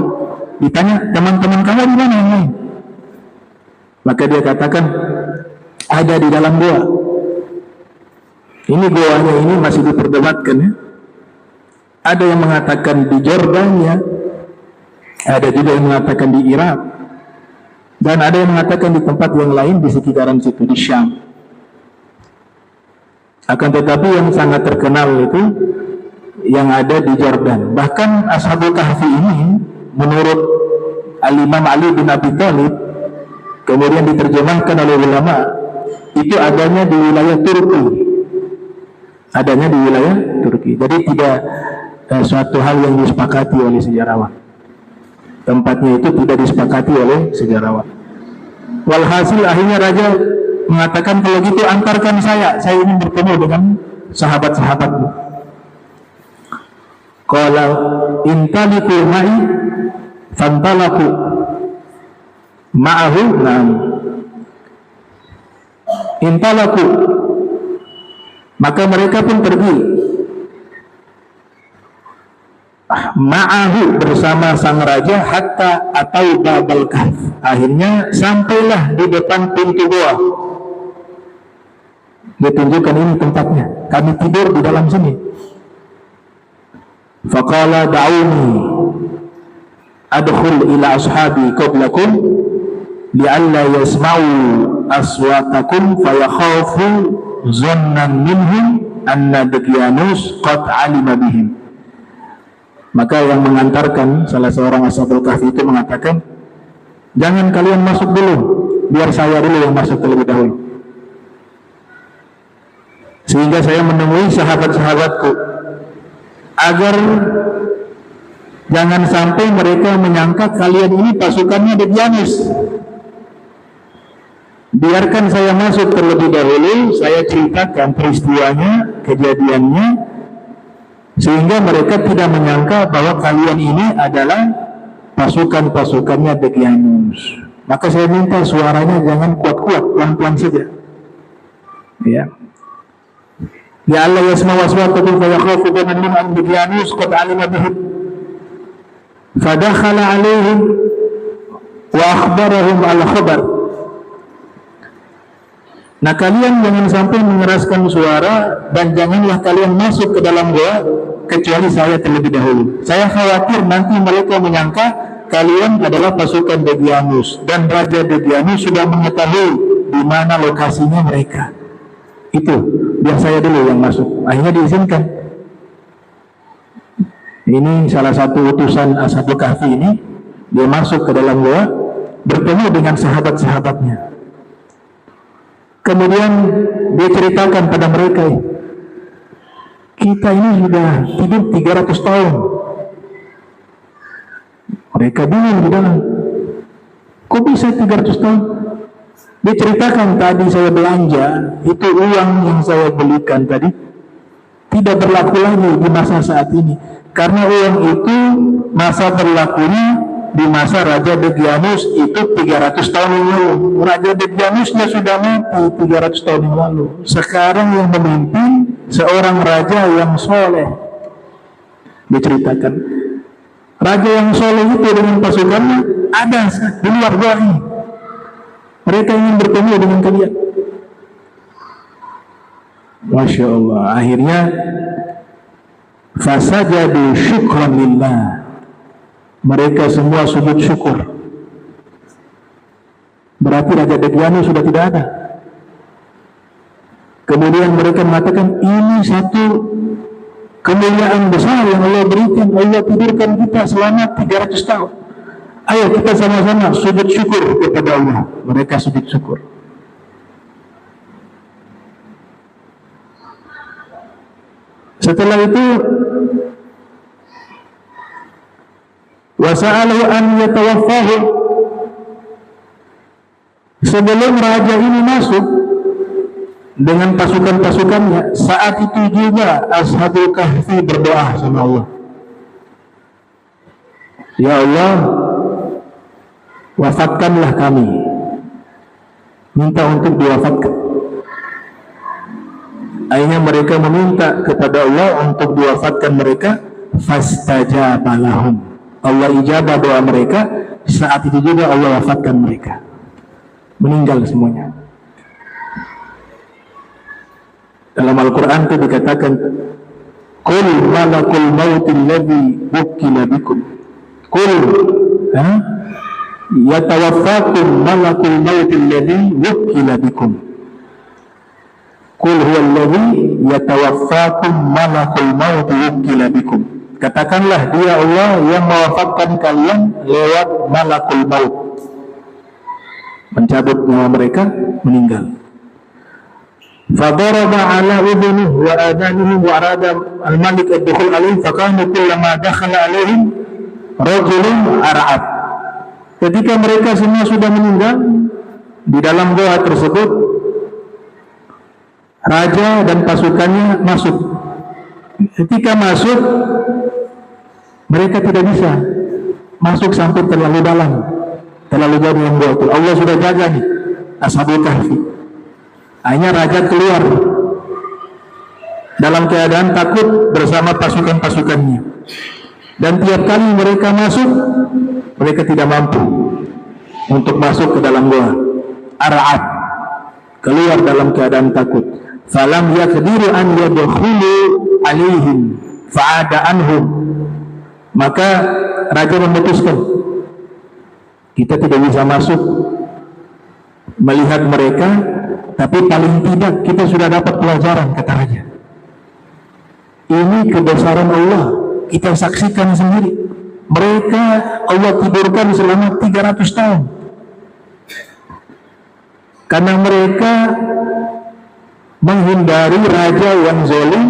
ditanya, teman-teman kamu di mana yang lain? Maka dia katakan, ada di dalam goa. Ini goanya ini masih diperdebatkan ya. Ada yang mengatakan di Jordania, ada juga yang mengatakan di Irak, dan ada yang mengatakan di tempat yang lain di sekitaran situ, di Syam. Akan tetapi yang sangat terkenal itu yang ada di Jordan. Bahkan Ashabul Kahfi ini menurut Al-Imam Ali bin Abi Thalib, kemudian diterjemahkan oleh ulama, itu adanya di wilayah Turki. Adanya di wilayah Turki. Jadi tidak suatu hal yang disepakati oleh sejarawan. Tempatnya itu tidak disepakati oleh sejarawan. Walhasil akhirnya raja mengatakan, kalau gitu antarkan saya ingin bertemu dengan sahabat-sahabatmu. Qala intaliqu ma'i fantalaqu ma'ahu. Naam. Intalaku, maka mereka pun pergi. ma'ahu bersama sang raja hatta atau babal kahf. Akhirnya sampailah di depan pintu goa. Dia tunjukkan ini tempatnya. Kami tidur di dalam sini. Faqala da'uni adkhul ila ashabi qablakum li'alla yasma'u aswatakum fayakhafu zannan minhum anna Daqyanus qad alima bihim. Maka yang mengantarkan salah seorang ashabul kahfi itu mengatakan, jangan kalian masuk dulu, biar saya dulu yang masuk terlebih dahulu, sehingga saya menemui sahabat-sahabatku, agar jangan sampai mereka menyangka kalian ini pasukannya Daqyanus. Biarkan saya masuk terlebih dahulu, saya ceritakan peristiwanya, kejadiannya, sehingga mereka tidak menyangka bahwa kalian ini adalah pasukan-pasukannya Daqyanus. Maka saya minta suaranya jangan kuat-kuat, pelan-pelan saja. Ya. Ya Allah yasma'u aswatakum fa yakhafu min an Daqyanus qad alima bihim. Fadakhala alaihim wa akhbarahum al-khabar. Nah, kalian jangan sampai mengeraskan suara dan janganlah kalian masuk ke dalam goa kecuali saya terlebih dahulu. Saya khawatir nanti mereka menyangka kalian adalah pasukan Daqyanus dan Raja Daqyanus sudah mengetahui di mana lokasinya mereka. Itu, biar saya dulu yang masuk. Akhirnya diizinkan. Ini salah satu utusan Ashabul Kahfi ini, dia masuk ke dalam goa bertemu dengan sahabat-sahabatnya. Kemudian dia ceritakan pada mereka, kita ini sudah hidup 300 tahun. Mereka bingung di dalam, kok bisa 300 tahun? Dia ceritakan, tadi saya belanja, itu uang yang saya belikan tadi tidak berlaku lagi di masa saat ini, karena uang itu masa berlakunya di masa Raja Daqyanus itu 300 tahun yang lalu. Raja Daqyanusnya sudah mati 300 tahun yang lalu. Sekarang yang memimpin seorang raja yang soleh. Diceritakan, raja yang soleh itu dengan pasukannya ada di luar goa ini. Mereka ingin bertemu dengan kalian. Masya Allah. Akhirnya fasajadu syukran lillah. Mereka semua sujud syukur. Berarti Raja Daqyanus sudah tidak ada. Kemudian mereka mengatakan, ini satu kemuliaan besar yang Allah berikan. Allah tidurkan kita selama 300 tahun. Ayo kita sama-sama sujud syukur kepada Allah. Mereka sujud syukur. Setelah itu wasa'alahu an yatawaffahu. Sebelum raja ini masuk dengan pasukan-pasukannya, saat itu juga Ashabul Kahfi berdoa sama Allah, ya Allah, wafatkanlah kami. Minta untuk diwafatkan. Akhirnya mereka meminta kepada Allah untuk diwafatkan mereka. Fastajaba lahum. Allah ijabah doa mereka. Saat itu juga Allah wafatkan mereka. Meninggal semuanya. Dalam Al-Quran itu dikatakan, Qul malakul mautil ladzi wukila bikum. Qul yatawaffakum malakul mautil ladzi wukila bikum. Qul huwa alladzi yatawaffakum malakul mautil wukila bikum. Katakanlah, dia Allah yang mewafatkan kalian lewat malakul maut, mencabut nyawa mereka, meninggal. Fadaraba ala udhunih wa adhanihim wa arada al-malik ad-dukhul alaihim fakanu kullama dakhala alaihim rajulun ar'ab. Ketika mereka semua sudah meninggal di dalam goa tersebut, raja dan pasukannya masuk. Ketika masuk, mereka tidak bisa masuk sampai terlalu dalam, terlalu jauh yang goa itu. Allah sudah jaga nih Ashabul Kahfi. Akhirnya raja keluar dalam keadaan takut bersama pasukan-pasukannya. Dan tiap kali mereka masuk, mereka tidak mampu untuk masuk ke dalam gua. Ar'ad, keluar dalam keadaan takut. Falam yaqdiru an yadkhulu alaihim fa'ada anhum. Maka raja memutuskan, kita tidak bisa masuk melihat mereka, tapi paling tidak kita sudah dapat pelajaran, kata raja. Ini kebesaran Allah, kita saksikan sendiri. Mereka Allah tidurkan selama 300 tahun. Karena mereka menghindari raja yang zalim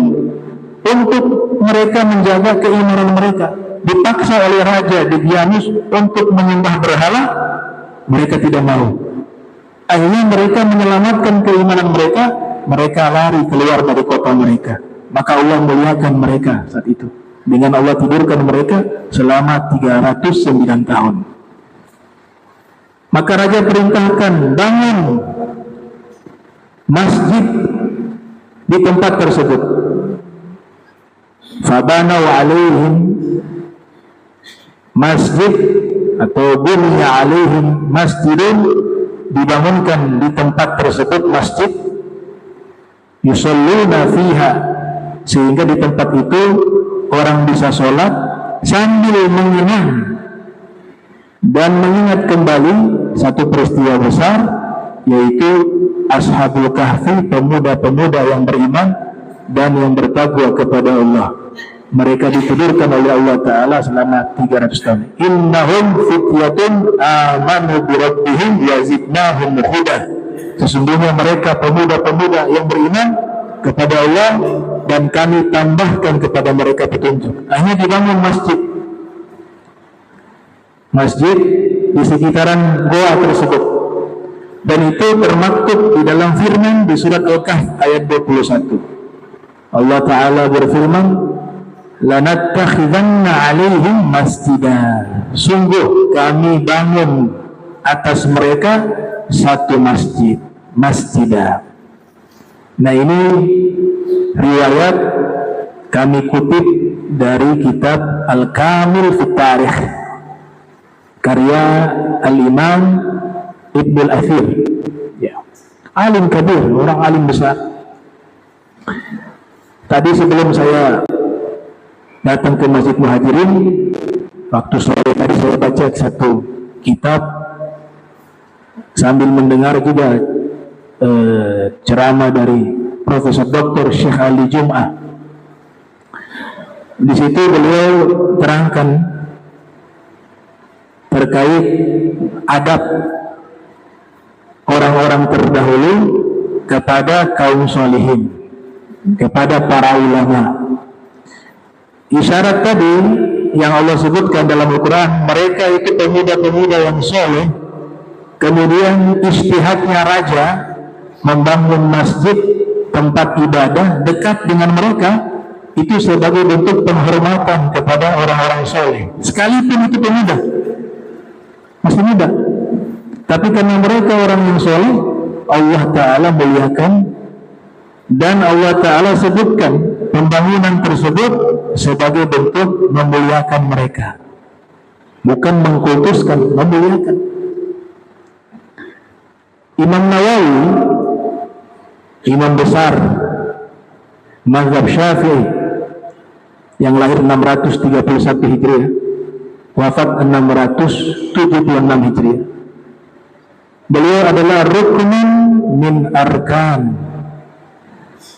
untuk mereka menjaga keimanan mereka. Dipaksa oleh raja Didianus untuk menyembah berhala, mereka tidak mau. Akhirnya mereka menyelamatkan keimanan mereka, mereka lari keluar dari kota mereka. Maka Allah muliakan mereka saat itu dengan Allah tidurkan mereka selama 309 tahun. Maka raja perintahkan bangun masjid di tempat tersebut. Fabanau alaihim masjid atau bunya alaihim masjidun, dibangunkan di tempat tersebut masjid, yusalluna fiha, sehingga di tempat itu orang bisa sholat sambil mengenang dan mengingat kembali satu peristiwa besar, yaitu Ashabul Kahfi, pemuda-pemuda yang beriman dan yang bertakwa kepada Allah. Mereka ditidurkan oleh Allah Ta'ala selama 300 tahun. Innahum fityatun amanu birabbihim yazidnahum huda. Sesungguhnya mereka pemuda-pemuda yang beriman kepada Allah dan kami tambahkan kepada mereka petunjuk. Hanya dibangun masjid di sekitaran goa tersebut. Dan itu termaktub di dalam firman di surat Al-Kahf ayat 21. Allah Ta'ala berfirman, lanattakhidanna alaihim masjidah. Sungguh kami bangun atas mereka satu masjid, masjidah. Nah, ini riwayat kami kutip dari kitab Al-Kamil fi Tarikh karya Al-Imam Ibn Al-Athir, ya. Alim kabir, orang alim besar. Tadi sebelum saya datang ke Masjid Muhajirin, waktu sore tadi saya baca satu kitab sambil mendengar juga ceramah dari Profesor Dr. Syekh Ali Jum'ah. Di situ beliau terangkan terkait adab orang-orang terdahulu kepada kaum sholihin, kepada para ulama. Isyarat tadi yang Allah sebutkan dalam Al-Quran, mereka itu pemuda-pemuda yang soleh. Kemudian istihadnya raja membangun masjid, tempat ibadah dekat dengan mereka, itu sebagai bentuk penghormatan kepada orang-orang soleh. Sekalipun itu pemuda, masih muda, tapi karena mereka orang yang soleh, Allah Ta'ala muliakan. Dan Allah Ta'ala sebutkan pembangunan tersebut sebagai bentuk memuliakan mereka, bukan mengkultuskan, memuliakan. Imam Nawawi, imam besar mazhab Syafi'i yang lahir 631 Hijriah, wafat 676 Hijriah. Beliau adalah rukun min arkan,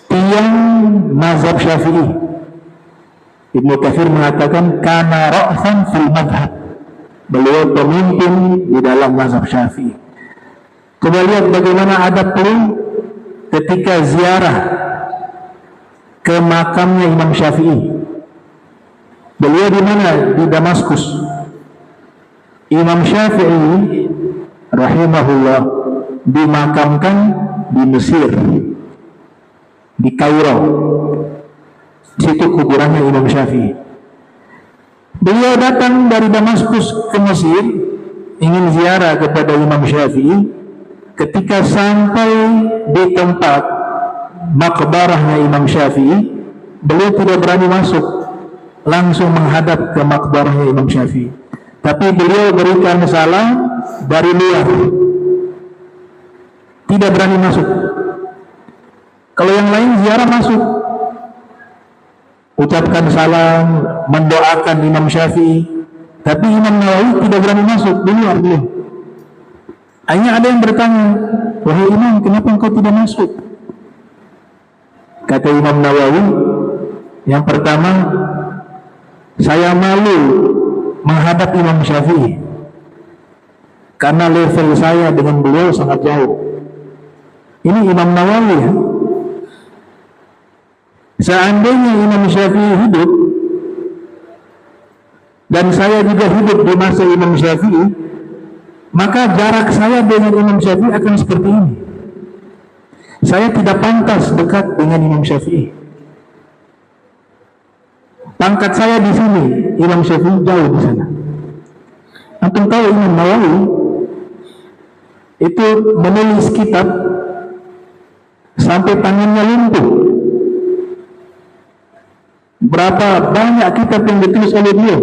tiang mazhab Syafi'i. Ibnu Katsir mengatakan kana ra'san fil madhab. Beliau pemimpin di dalam mazhab Syafi'i. Coba lihat bagaimana adab beliau ketika ziarah ke makamnya Imam Syafi'i. Beliau di mana? Di Damaskus. Imam Syafi'i rahimahullah dimakamkan di Mesir, di Kairo. Situ kuburannya Imam Syafi'i. Beliau datang dari Damaskus ke Mesir ingin ziarah kepada Imam Syafi'i. Ketika sampai di tempat makbarahnya Imam Syafi'i, beliau tidak berani masuk langsung menghadap ke makbarahnya Imam Syafi'i. Tapi beliau berikan salam dari luar, tidak berani masuk. Kalau yang lain ziarah masuk, ucapkan salam, mendoakan Imam Syafi'i. Tapi Imam Nawawi tidak berani masuk, di luar beliau. Akhirnya ada yang bertanya, wahai Imam, kenapa engkau tidak masuk? Kata Imam Nawawi, yang pertama, saya malu menghadap Imam Syafi'i karena level saya dengan beliau sangat jauh. Ini Imam Nawawi ya. Seandainya Imam Syafi'i hidup dan saya juga hidup di masa Imam Syafi'i, maka jarak saya dengan Imam Syafi'i akan seperti ini. Saya tidak pantas dekat dengan Imam Syafi'i. Pangkat saya di sini, Imam Syafi'i jauh di sana. Antum tahu Imam Nawawi itu menulis kitab sampai tangannya lumpuh. Berapa banyak kitab yang ditulis oleh beliau,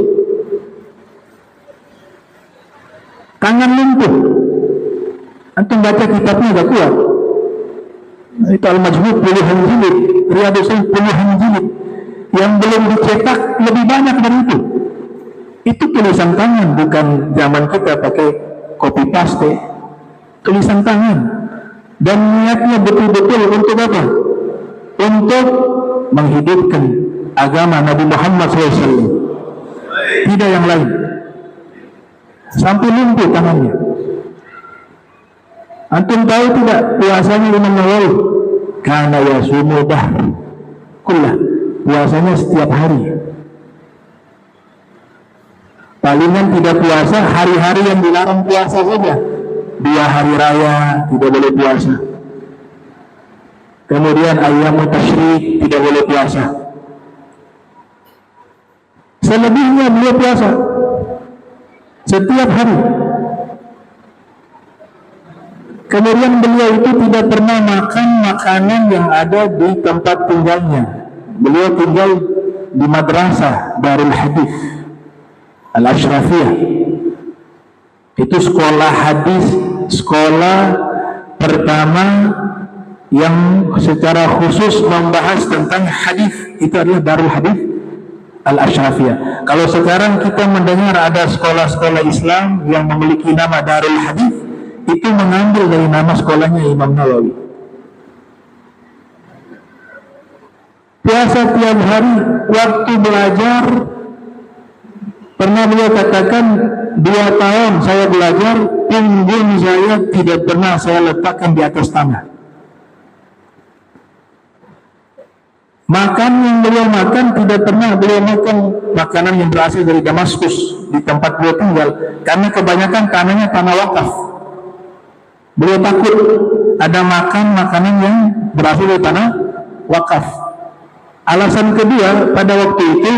tangan lumpuh. Antum baca kitabnya gak kuat. Itu Al-Majmu' puluhan jilid, Riyadhus Shalihin puluhan jilid, yang belum dicetak lebih banyak dari itu. Itu tulisan tangan, bukan zaman kita pakai copy paste. Tulisan tangan, dan niatnya betul-betul untuk apa? Untuk menghidupkan agama Nabi Muhammad SAW, tidak yang lain. Sampai lumpuh tangannya. Antum tahu tidak puasanya Imam Nawawi? Kana yasumu dahr kullah, puasanya setiap hari. Palingan tidak puasa hari-hari yang dilarang puasa saja. 2 hari raya tidak boleh puasa. Kemudian ayyamu tasyrik tidak boleh puasa. Selebihnya beliau puasa setiap hari. Kemudian beliau itu tidak pernah makan makanan yang ada di tempat tinggalnya. Beliau tinggal di madrasah Darul Hadis Al-Ashrafiyah. Itu sekolah hadis, sekolah pertama yang secara khusus membahas tentang hadis. Itu adalah Darul Hadis Al-Ashrafiyah. Kalau sekarang kita mendengar ada sekolah-sekolah Islam yang memiliki nama Darul Hadis, itu mengambil dari nama sekolahnya Imam Nawawi. Puasa tiap hari, waktu belajar pernah beliau katakan 2 tahun saya belajar, punggung saya tidak pernah saya letakkan di atas tanah. Makan yang beliau makan tidak pernah beliau makan makanan yang berasal dari Damaskus di tempat beliau tinggal, karena kebanyakan tanahnya tanah wakaf. Beliau takut ada makan makanan yang berasal dari tanah wakaf. Alasan kedua, pada waktu itu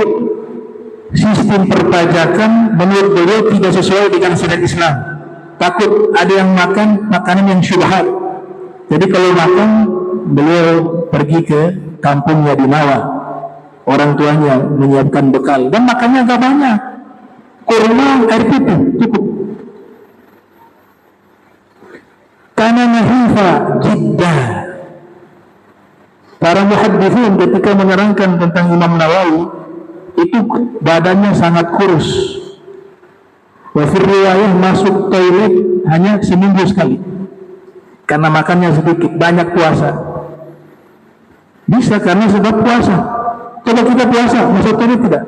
sistem perpajakan menurut beliau tidak sesuai dengan syariat Islam. Takut ada yang makan makanan yang syubhat. Jadi kalau makan, beliau pergi ke kampungnya di Nawa. Orang tuanya menyiapkan bekal dan makannya agak banyak. Kurma, air putih cukup. Kana nahifa jiddah. Para muhadditsin ketika menerangkan tentang Imam Nawawi, itu badannya sangat kurus. Wa fi riwayah masuk toilet hanya seminggu sekali, karena makannya sedikit, banyak puasa. Bisa karena sebab puasa. Coba kita puasa, masuk toilet tidak?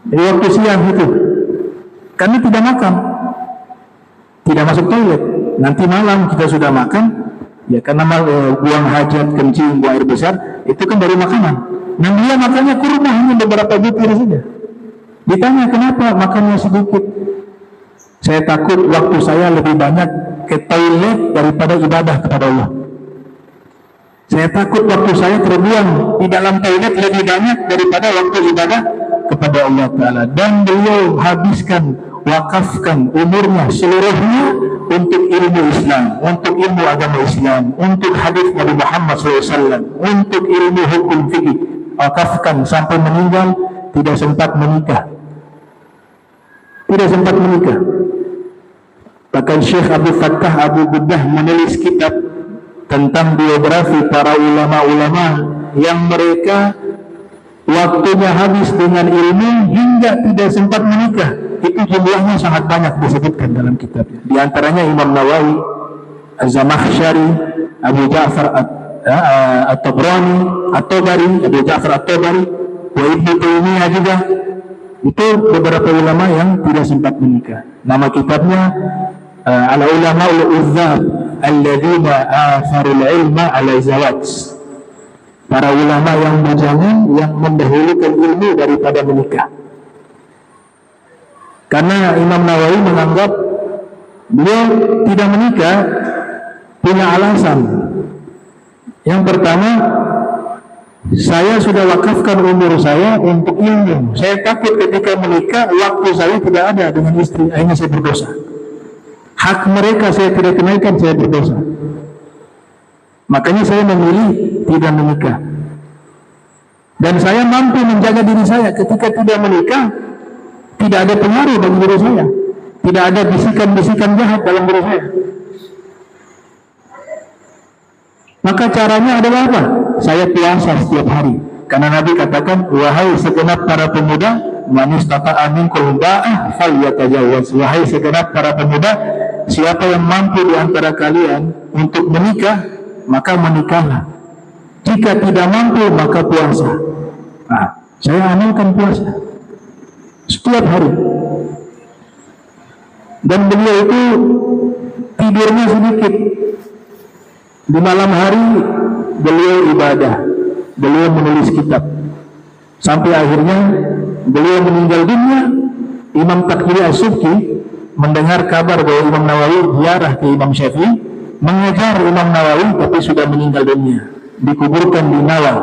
Di waktu siang itu, kami tidak makan, tidak masuk toilet. Nanti malam kita sudah makan, ya karena buang hajat, kencing, buang air besar, itu kan dari makanan. Nah dia makannya kurma hanya beberapa butir saja. Ditanya kenapa makannya sedikit? Saya takut waktu saya lebih banyak ke toilet daripada ibadah kepada Allah. Saya takut waktu saya terbuang di dalam toilet lebih banyak daripada waktu ibadah kepada Allah Ta'ala. Dan beliau habiskan, wakafkan umurnya seluruhnya untuk ilmu Islam, untuk ilmu agama Islam, untuk hadis Nabi Muhammad SAW, untuk ilmu hukum fikih. diwakafkan sampai meninggal, tidak sempat menikah. Tidak sempat menikah. Bahkan Syekh Abdul Fattah Abu Buddha menulis kitab tentang biografi para ulama-ulama yang mereka waktunya habis dengan ilmu hingga tidak sempat menikah. Itu jumlahnya sangat banyak disebutkan dalam kitabnya. Di antaranya Imam Nawawi, Az-Zamakhsyari, Abu Ja'far At-Tabrani, At-Tabari, Abu Ja'far At-Tabari, wa Ibnu Taimiyah juga. Itu beberapa ulama yang tidak sempat menikah. Nama kitabnya Al-Ulama Al-Uzzab Alladzina Atharul Ilma Ala Zawaj. Para ulama yang bujangan yang mendahulukan ilmu daripada menikah. Karena Imam Nawawi menganggap beliau tidak menikah punya alasan. Yang pertama, saya sudah wakafkan umur saya untuk ilmu. Saya takut ketika menikah waktu saya tidak ada dengan istri, akhirnya saya berdosa. Hak mereka saya tidak tunaikan, saya berdosa. Makanya saya memilih tidak menikah. Dan saya mampu menjaga diri saya ketika tidak menikah, tidak ada pengaruh bagi diri saya, tidak ada bisikan-bisikan jahat dalam diri saya. Maka caranya adalah apa? Saya puasa setiap hari. Karena Nabi katakan, wahai segenap para pemuda, man istata'a minkum ba'ah falyatajawwaz. Wahai segenap para pemuda, siapa yang mampu di antara kalian untuk menikah, maka menikahlah. Jika tidak mampu, maka puasa. Nah, saya amalkan puasa setiap hari. Dan beliau itu tidurnya sedikit. Di malam hari beliau ibadah, beliau menulis kitab. Sampai akhirnya beliau meninggal dunia. Imam Taqiyyi As-Subki mendengar kabar bahwa Imam Nawawi ziarah ke Imam Syafi'i, mengejar Imam Nawawi, tapi sudah meninggal dunia. Dikuburkan di Nawa,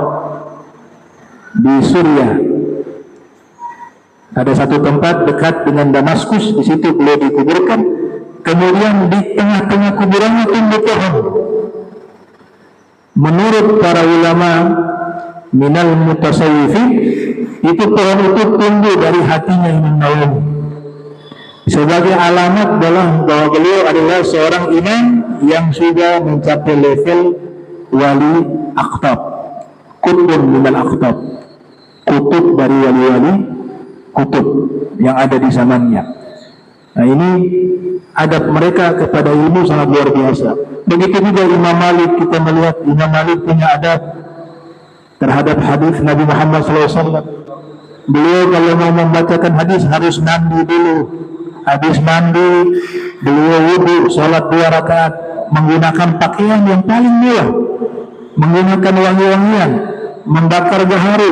di Suriah. Ada satu tempat dekat dengan Damaskus, di situ beliau dikuburkan. Kemudian di tengah-tengah kuburannya tumbuh pohon. Menurut para ulama minal mutasawwifin, itu pohon itu tumbuh dari hatinya Imam Nawawi. Sebagai alamat bahwa beliau adalah seorang imam yang sudah mencapai level wali aqtab, kutub minal aqtab, kutub dari wali-wali kutub yang ada di zamannya. Nah, ini adab mereka kepada ilmu sangat luar biasa. Begitu juga Imam Malik, kita melihat Imam Malik punya adab terhadap hadis Nabi Muhammad SAW. Beliau kalau mau membacakan hadis harus mandi dulu. Habis mandi, beliau wudu, sholat 2 rakaat, menggunakan pakaian yang paling mewah, menggunakan wangi-wangian, membakar gaharu,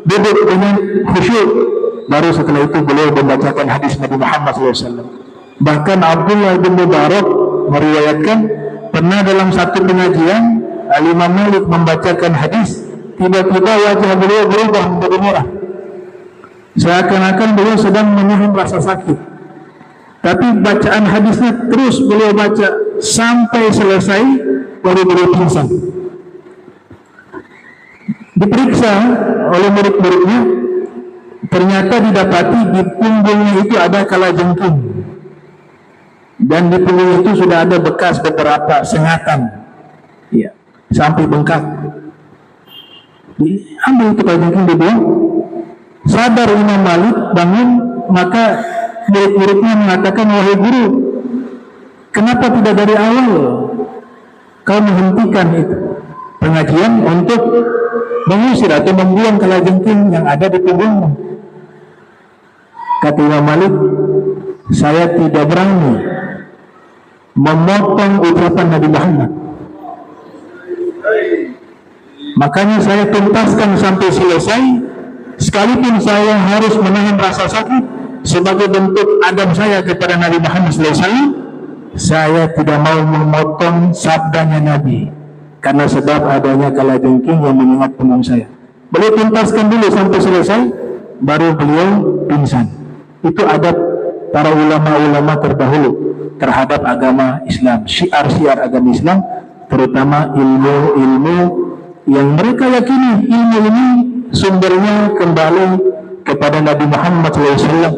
duduk dengan khusyuk. Baru setelah itu beliau membacakan hadis Nabi Muhammad SAW. Bahkan Abdullah bin Mubarak meriwayatkan pernah dalam satu pengajian Imam Malik membacakan hadis, tiba-tiba wajah beliau berubah menjadi merah, seakan-akan beliau sedang menahan rasa sakit. Tapi bacaan hadisnya terus beliau baca sampai selesai, baru beliau pingsan. Diperiksa oleh murid-muridnya, ternyata didapati di punggungnya itu ada kalajengking, dan di punggung itu sudah ada bekas beberapa sengatan, ya, sampai bengkak. Diambil itu kalajengking, dibuang. Sadar Imam Malik, bangun, maka murid-muridnya mengatakan, wahai guru, kenapa tidak dari awal kau menghentikan itu pengajian untuk mengusir atau membuang kalajengking yang ada di punggungmu? Kata Imam Malik, saya tidak berani memotong ucapan Nabi Muhammad, makanya saya tuntaskan sampai selesai, sekalipun saya harus menahan rasa sakit sebagai bentuk adab saya kepada Nabi Muhammad SAW. Saya tidak mau memotong sabdanya Nabi karena sebab adanya kalajengking yang mengingat punggung saya. Beliau tuntaskan dulu sampai selesai, baru beliau pingsan. Itu adab para ulama-ulama terdahulu terhadap agama Islam, syiar-syiar agama Islam, terutama ilmu-ilmu yang mereka yakini ilmu ini sumbernya kembali kepada Nabi Muhammad SAW,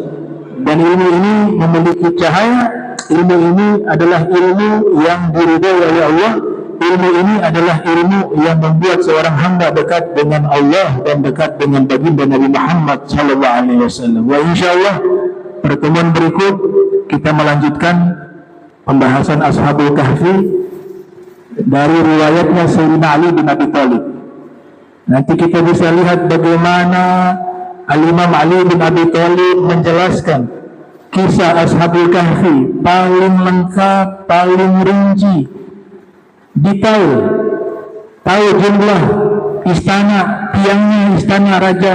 dan ilmu ini memiliki cahaya. Ilmu ini adalah ilmu yang diridhai oleh Allah. Ilmu ini adalah ilmu yang membuat seorang hamba dekat dengan Allah dan dekat dengan baginda Nabi Muhammad SAW. Wa insyaallah pertemuan berikut kita melanjutkan pembahasan Ashabul Kahfi dari riwayatnya Sayyidina Ali bin Abi Thalib. Nanti kita bisa lihat bagaimana Al-Imam Ali bin Abi Thalib menjelaskan kisah Ashabul Kahfi paling lengkap, paling rinci, detail, tahu jumlah istana, tiangnya istana raja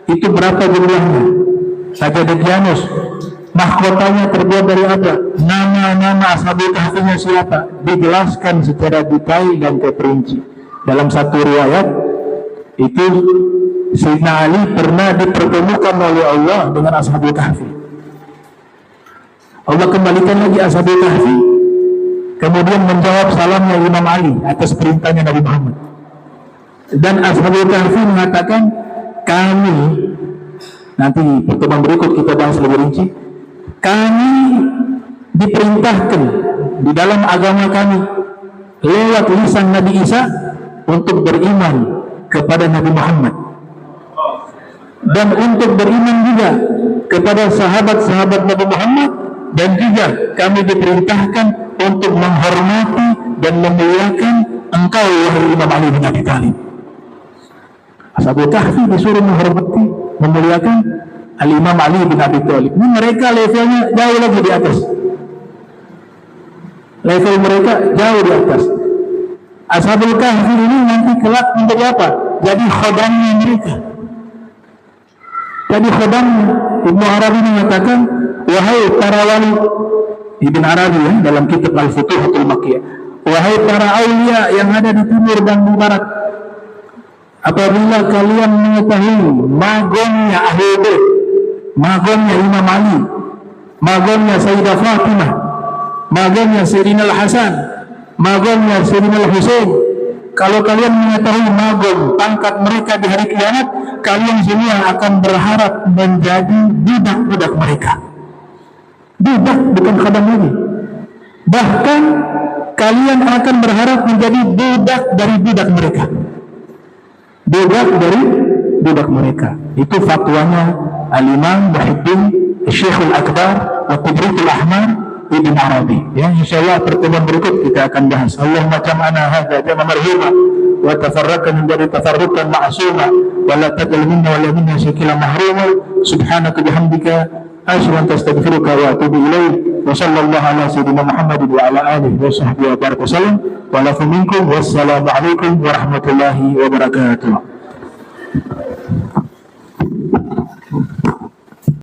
itu berapa jumlahnya, Raja Degyanus, mahkotanya terbuat dari apa, nama-nama Ashabul Kahfinya siapa, dijelaskan secara detail dan terperinci. Dalam satu riwayat itu Sayyidina Ali pernah dipertemukan oleh Allah dengan Ashabul Kahfi. Allah kembalikan lagi Ashabul Kahfi, kemudian menjawab salamnya Imam Ali atas perintahnya Nabi Muhammad. Dan Ashabul Kahfi mengatakan, kami, nanti pertemuan berikut kita bahas lebih rinci, kami diperintahkan di dalam agama kami lewat lisan Nabi Isa untuk beriman kepada Nabi Muhammad, dan untuk beriman juga kepada sahabat-sahabat Nabi Muhammad, dan juga kami diperintahkan untuk menghormati dan memuliakan engkau wahai Imam Ali bin Abi Thalib. Ashabul Kahfi disuruh menghormati, memuliakan Al-Imam Ali bin Abi Thalib. Ini mereka levelnya jauh lagi di atas. Level mereka jauh di atas. Ashabul Kahfi ini nanti kelak menjadi apa? Jadi khodamnya mereka. Jadi khodamnya. Ibnu Arabi mengatakan, wahai para wali, Ibn Arabi ya, dalam kitab Al-Futuhatul Makkiyah, wahai para aulia yang ada di timur dan di barat, apabila kalian mengetahui magomnya Ahlul Bait, magomnya Imam Ali, magomnya Sayyidah Fatimah, magomnya Sayyidina Al-Hasan, magomnya Sayyidina Al-Husain, kalau kalian mengetahui magom pangkat mereka di hari kiamat, kalian semua akan berharap menjadi budak-budak mereka. Budak, bukan khadam lagi. Bahkan kalian akan berharap menjadi budak dari budak mereka. Budak dari budak mereka. Itu fatwanya Al-Imam Muhyiddin Syekhul Akbar Al-Qubritul Ahmar Ibn Arabi. Ya, insyaallah pertemuan berikut kita akan bahas. Allahumma jam'ana hadza jam'a marhuma wa tafarraqna dari tafarruqan ma'suma wa la tajal minna wa la minna shakila mahruma. Subhanaka bihamdika asyhadu an astaghfiruka wa atubu ilaik. Wa sallallahu ala sayyidina Muhammad wa ala alihi wa sahbihi wa baraka wasallam. Wa lakum minkum wassalamu alaikum warahmatullahi wabarakatuh.